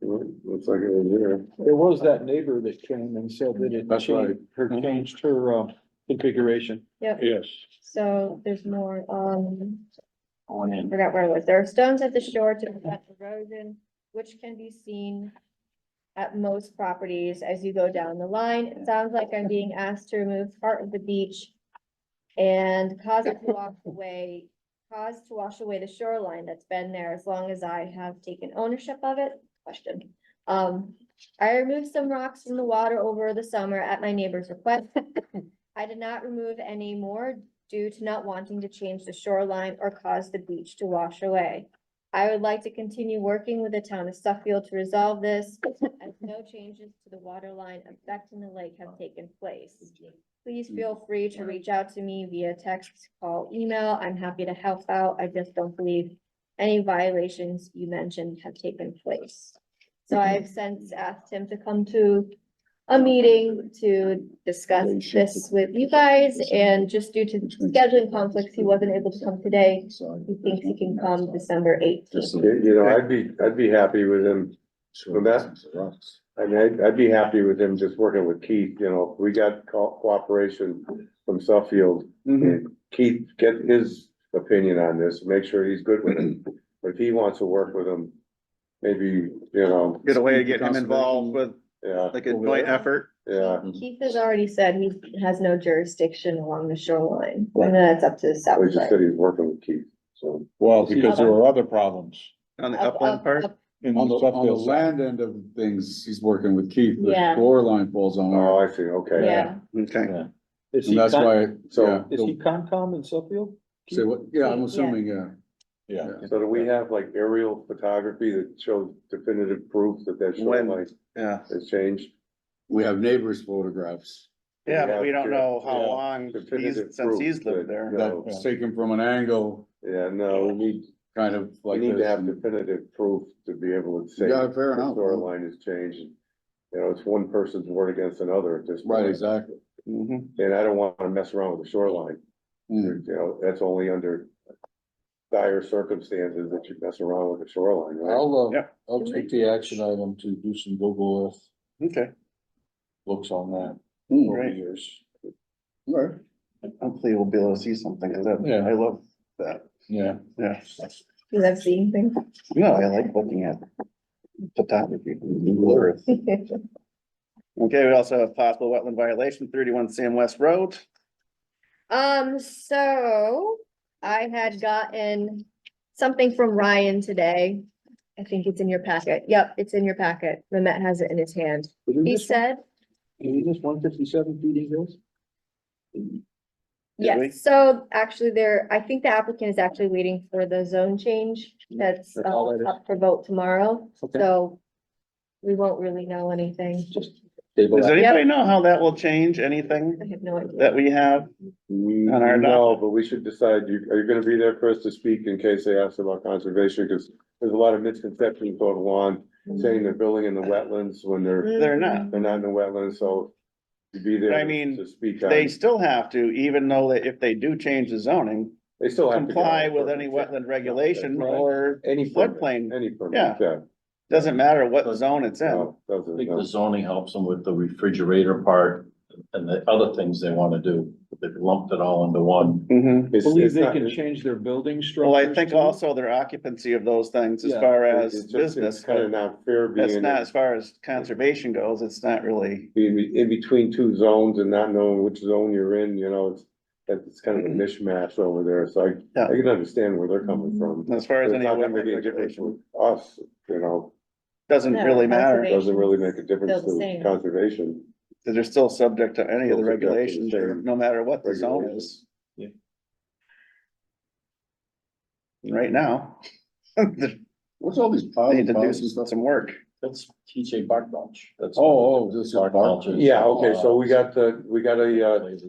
Looks like it was there. There was that neighbor that came and said that it That's right. changed her configuration. Yep, Yes. so there's more, On I in. forgot where it was. There are stones at the shore to prevent erosion, which can be seen at most properties as you go down the line. It sounds like I'm being asked to remove part of the beach and cause to wash away the shoreline that's been there as long as I have taken ownership of it. Question. I removed some rocks from the water over the summer at my neighbor's request. I did not remove any more due to not wanting to change the shoreline or cause the beach to wash away. I would like to continue working with the town of Suffield to resolve this, as no changes to the water line affecting the lake have taken place. Please feel free to reach out to me via text, call, email. I'm happy to help out. I just don't believe any violations you mentioned have taken place. So I've since asked him to come to a meeting to discuss this with you guys, and just due to scheduling conflicts, he wasn't able to come today. He thinks he can come December 18th. You know, I'd be happy with him. From that, I mean, I'd be happy with him just working with Keith, you know, we got cooperation from Suffield. And Keith, get his opinion on this, make sure he's good with it. But if he wants to work with him, maybe, you know, Get a way to get him involved with yeah, like a joint effort. yeah. Keith has already said he has no jurisdiction along the shoreline, and that's up to the south He just side. said he's working with Keith, so. Well, because there were other problems. On the Up, upland up, part, up. On the land end of things, he's working with Keith, the Yeah. shoreline falls on Oh, our, I see, okay. Yeah, okay. and that's why, So- yeah. Is he Concom in Suffield? Say what, yeah, I'm Yeah. assuming, yeah. Yeah. So do we have like aerial photography that shows definitive proof that that When- shoreline Yeah, has changed? We have neighbors' photographs yeah, but we don't know how Yeah. long Definitive since proof he's lived that, there. you know, that's taken from an angle, Yeah, no, we kind of like need to this. have definitive proof to be able to say. Yeah, fair the enough. Shoreline has changed. You know, it's one person's word against another at this Right, point. exactly. Mhm. And I don't wanna mess around with the shoreline. Mm. You know, that's only under dire circumstances that you mess around with the shoreline, right? Yeah. I'll take the action item to do some Google Earth Okay, looks on that Mm, over the great. years. Right. Hopefully we'll be able to see something, cause Yeah. I love that, Yeah. yeah. you have seen things. No, I like looking at photography, Google Earth. Okay, we also have possible wetland violation, 31 Sam West Road. So I had gotten something from Ryan today. I think it's in your packet. Yep, it's in your packet. Mehmet has it in his hand. He said, Is this 157 feet egress? we? yes, so actually I think the applicant is actually waiting for the zone change that's That's all that is? up for vote tomorrow. Okay. So we won't really know anything. Just table Does that. anybody know how that will change anything I have no idea. that we have? On our No, but we should decide, are you gonna be there, Chris, to speak in case they ask about conservation? Cause there's a lot of misconceptions going on, saying they're building in the wetlands when They're not. they're not in the wetlands, so. To be there I mean, to speak on. They still have to, even though that if they do change the zoning, They still have to. get all comply the with any permits, yeah. wetland regulation Right. or Any permit, floodplain. any permit, Yeah. yeah. Doesn't matter what zone it's in. No, I doesn't, think no. the zoning helps them with the refrigerator part and the other things they wanna do. They've lumped it all into one. Mhm. It's- Believe it's they not- can it's- change their building structures. Well, I think too? also their occupancy of those things as Yeah. far it's as just- business, It's kinda not fair that's being not, as far as conservation goes, it's not really. being in between two zones and not knowing which zone you're in, you know, it's kind of a mishmash over there, so Yeah. I can understand where they're coming from. As far as It's any not gonna make wetland any difference regulation, with us, you know, doesn't No, really matter, conservation. doesn't really make a difference Still the to same. conservation. because they're still subject to any of the Still subject to the regulations, same no matter what the zone is. Right now. They What's all these piles? need to do piles and stuff? some work. That's TJ bark mulch. That's. Oh, this is Bark bark. mulches. Yeah, okay, so we got a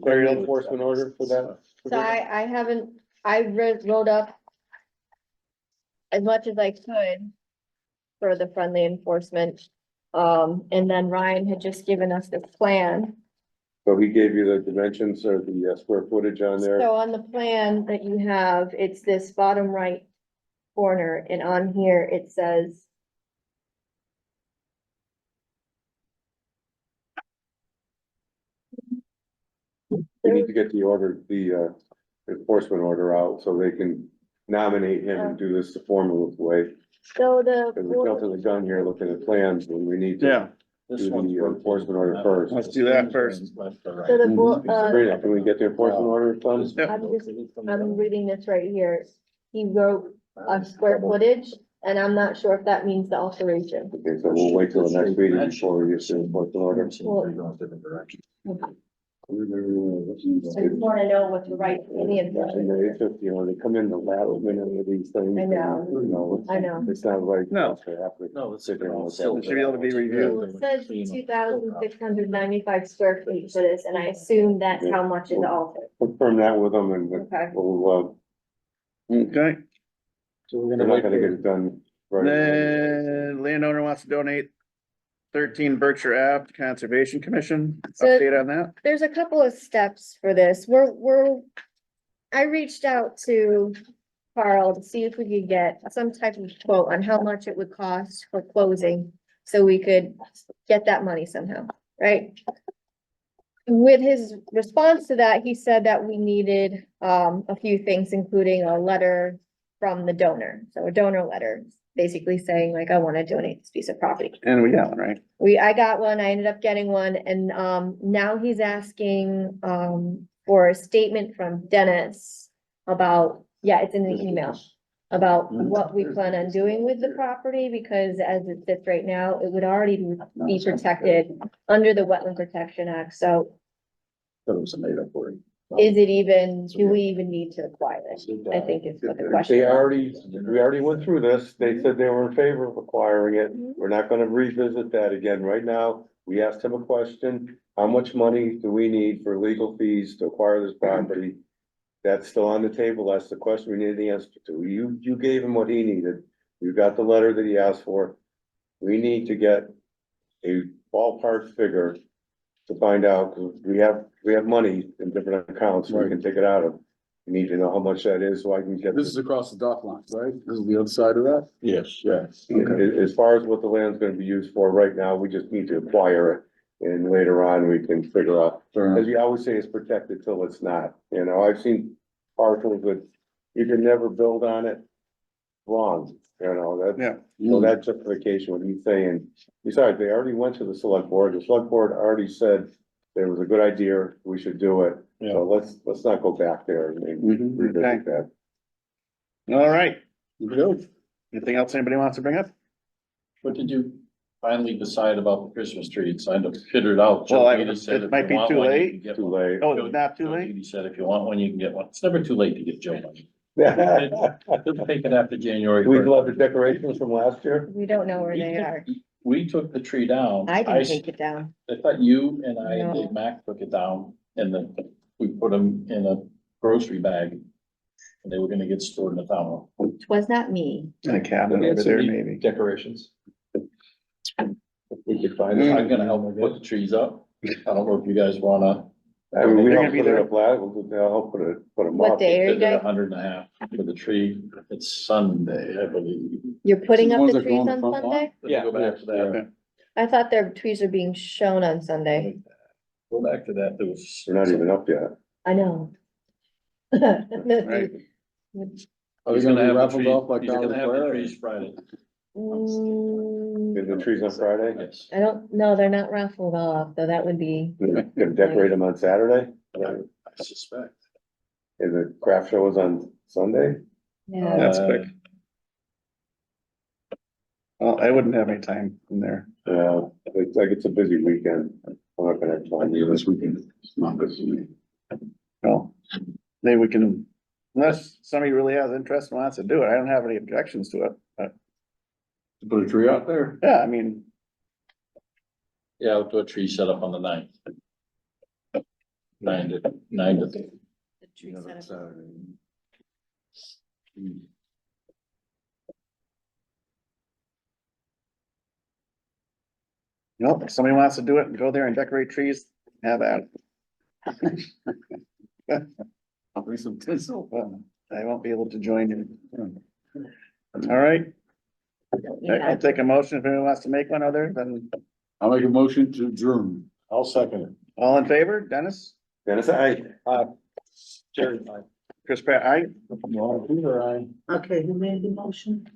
Aerial enforcement order for that? So I haven't, wrote up as much as I could for the friendly enforcement. And then Ryan had just given us the plan. So he gave you the dimensions or the square footage on there? So on the plan that you have, it's this bottom right corner, and on here it says. We need to get the order, the enforcement order out so they can nominate him and do this the formal way. So the, Cause we're jumping the gun here looking at plans when we need to. Yeah, This Do one's the broken. enforcement order first. Let's do that first. Left to right. so the, Sabrina, can we get the enforcement order done? Yep. I'm reading this right here. He wrote a square footage, and I'm not sure if that means the alteration. Okay, so we'll wait till the next meeting before we issue the enforcement order. Seems they're going different directions. I just wanna know what to write in the enforcement. It's just, you know, they come in the last minute with these things. I know. You know, I know. it's not like. No. No, it's. Sit there and look at It should be able to be reviewed. Well, it says 2,695 square feet for this, and I assume that's how much is altered. Confirm that with them and Okay. we'll, Okay, So we're we're gonna not wait gonna get for, it done Right. Then landowner wants to donate 13 Berkshire Ave to Conservation Commission. So- Update on that? There's a couple of steps for this. I reached out to Carl to see if we could get some type of quote on how much it would cost for closing, so we could get that money somehow, right? With his response to that, he said that we needed, a few things, including a letter from the donor. So a donor letter, basically saying like, I want to donate this piece of property. And we got one, right? I got one, I ended up getting one, and, now he's asking, for a statement from Dennis about, yeah, it's in the email, about what we plan on doing with the property, because as it sits right now, it would already be protected under the Wetland Protection Act, so That was a made up word. is it even, do we even need to acquire it? I think is what the question. We already went through this. They said they were in favor of acquiring it. We're not gonna revisit that again right now. We asked him a question. How much money do we need for legal fees to acquire this property? That's still on the table. That's the question we needed the answer to. You gave him what he needed. You got the letter that he asked for. We need to get a ballpark figure to find out, because we have money in different accounts, we can take it out of. We need to know how much that is, so I can get. This is across the dock line, right? This is the other side of that? Yes. Yes. As far as what the land's gonna be used for right now, we just need to acquire it. And later on, we can figure out, as you always say, it's protected till it's not. You know, I've seen parcels that you can never build on it. Wrong, you know, that, Yeah. so that justification, what he's saying, besides, they already went to the select board. The select board already said there was a good idea, we should do it. So let's not go back there and revisit that. All right. Good. Anything else anybody wants to bring up? What did you finally decide about the Christmas tree? It's kind of fittered out. Well, Joe Beatty said it if might you be want too one, you late. can get Too one. late. Oh, it's not too Joe late? Beatty said if you want one, you can get one. It's never too late to get Joe money. He'll take it after January. We 1st. still have the decorations from last year? We don't know where they are. We took the tree down. I didn't take it down. I thought you and I and No. Dave Mack took it down and then we put them in a grocery bag. And they were gonna get stored in the town hall. Twas not me. In a cabinet over there, maybe. Decorations. We could find it. I'm gonna help put the trees up. I don't know if you guys wanna. I mean, we They're don't gonna be put it there. up last, I'll help put them What up. day are you They're guys, 150 for the tree. It's Sunday, I believe. you're putting The up ones the that go trees on the on front lawn? Sunday? Let me go back to that. I thought their trees are being shown on Sunday. Go back to that. There was. They're not even up yet. I know. Right. Are He's they gonna gonna be have the raffled tree- off like he's down gonna the have the square? trees Friday. Mm, Is the trees on Friday? Yes. I don't, no, they're not raffled off, though that would be, Gonna decorate them on Saturday? I suspect. Is the craft show is on Sunday? yeah. That's quick. Well, I wouldn't have any time in there. It's like, it's a busy weekend. I'm not gonna have time Yeah, either. this weekend, it's not good for me. Well, maybe we can, unless somebody really has interest and wants to do it, I don't have any objections to it. But To put a tree out there? yeah, I mean, Yeah, outdoor tree set up on the 9th. 9 to. The tree Yeah, setup. that's Saturday. nope, if somebody wants to do it and go there and decorate trees, have at it. I'll bring some tinsel. Well, I won't be able to join you. All right, I'll take a motion if anyone wants to make one other than, I'll make a motion to adjourn. I'll second it. all in favor, Dennis? Dennis, I. Chris Pratt, aye? Peter, I. Okay, who made the motion?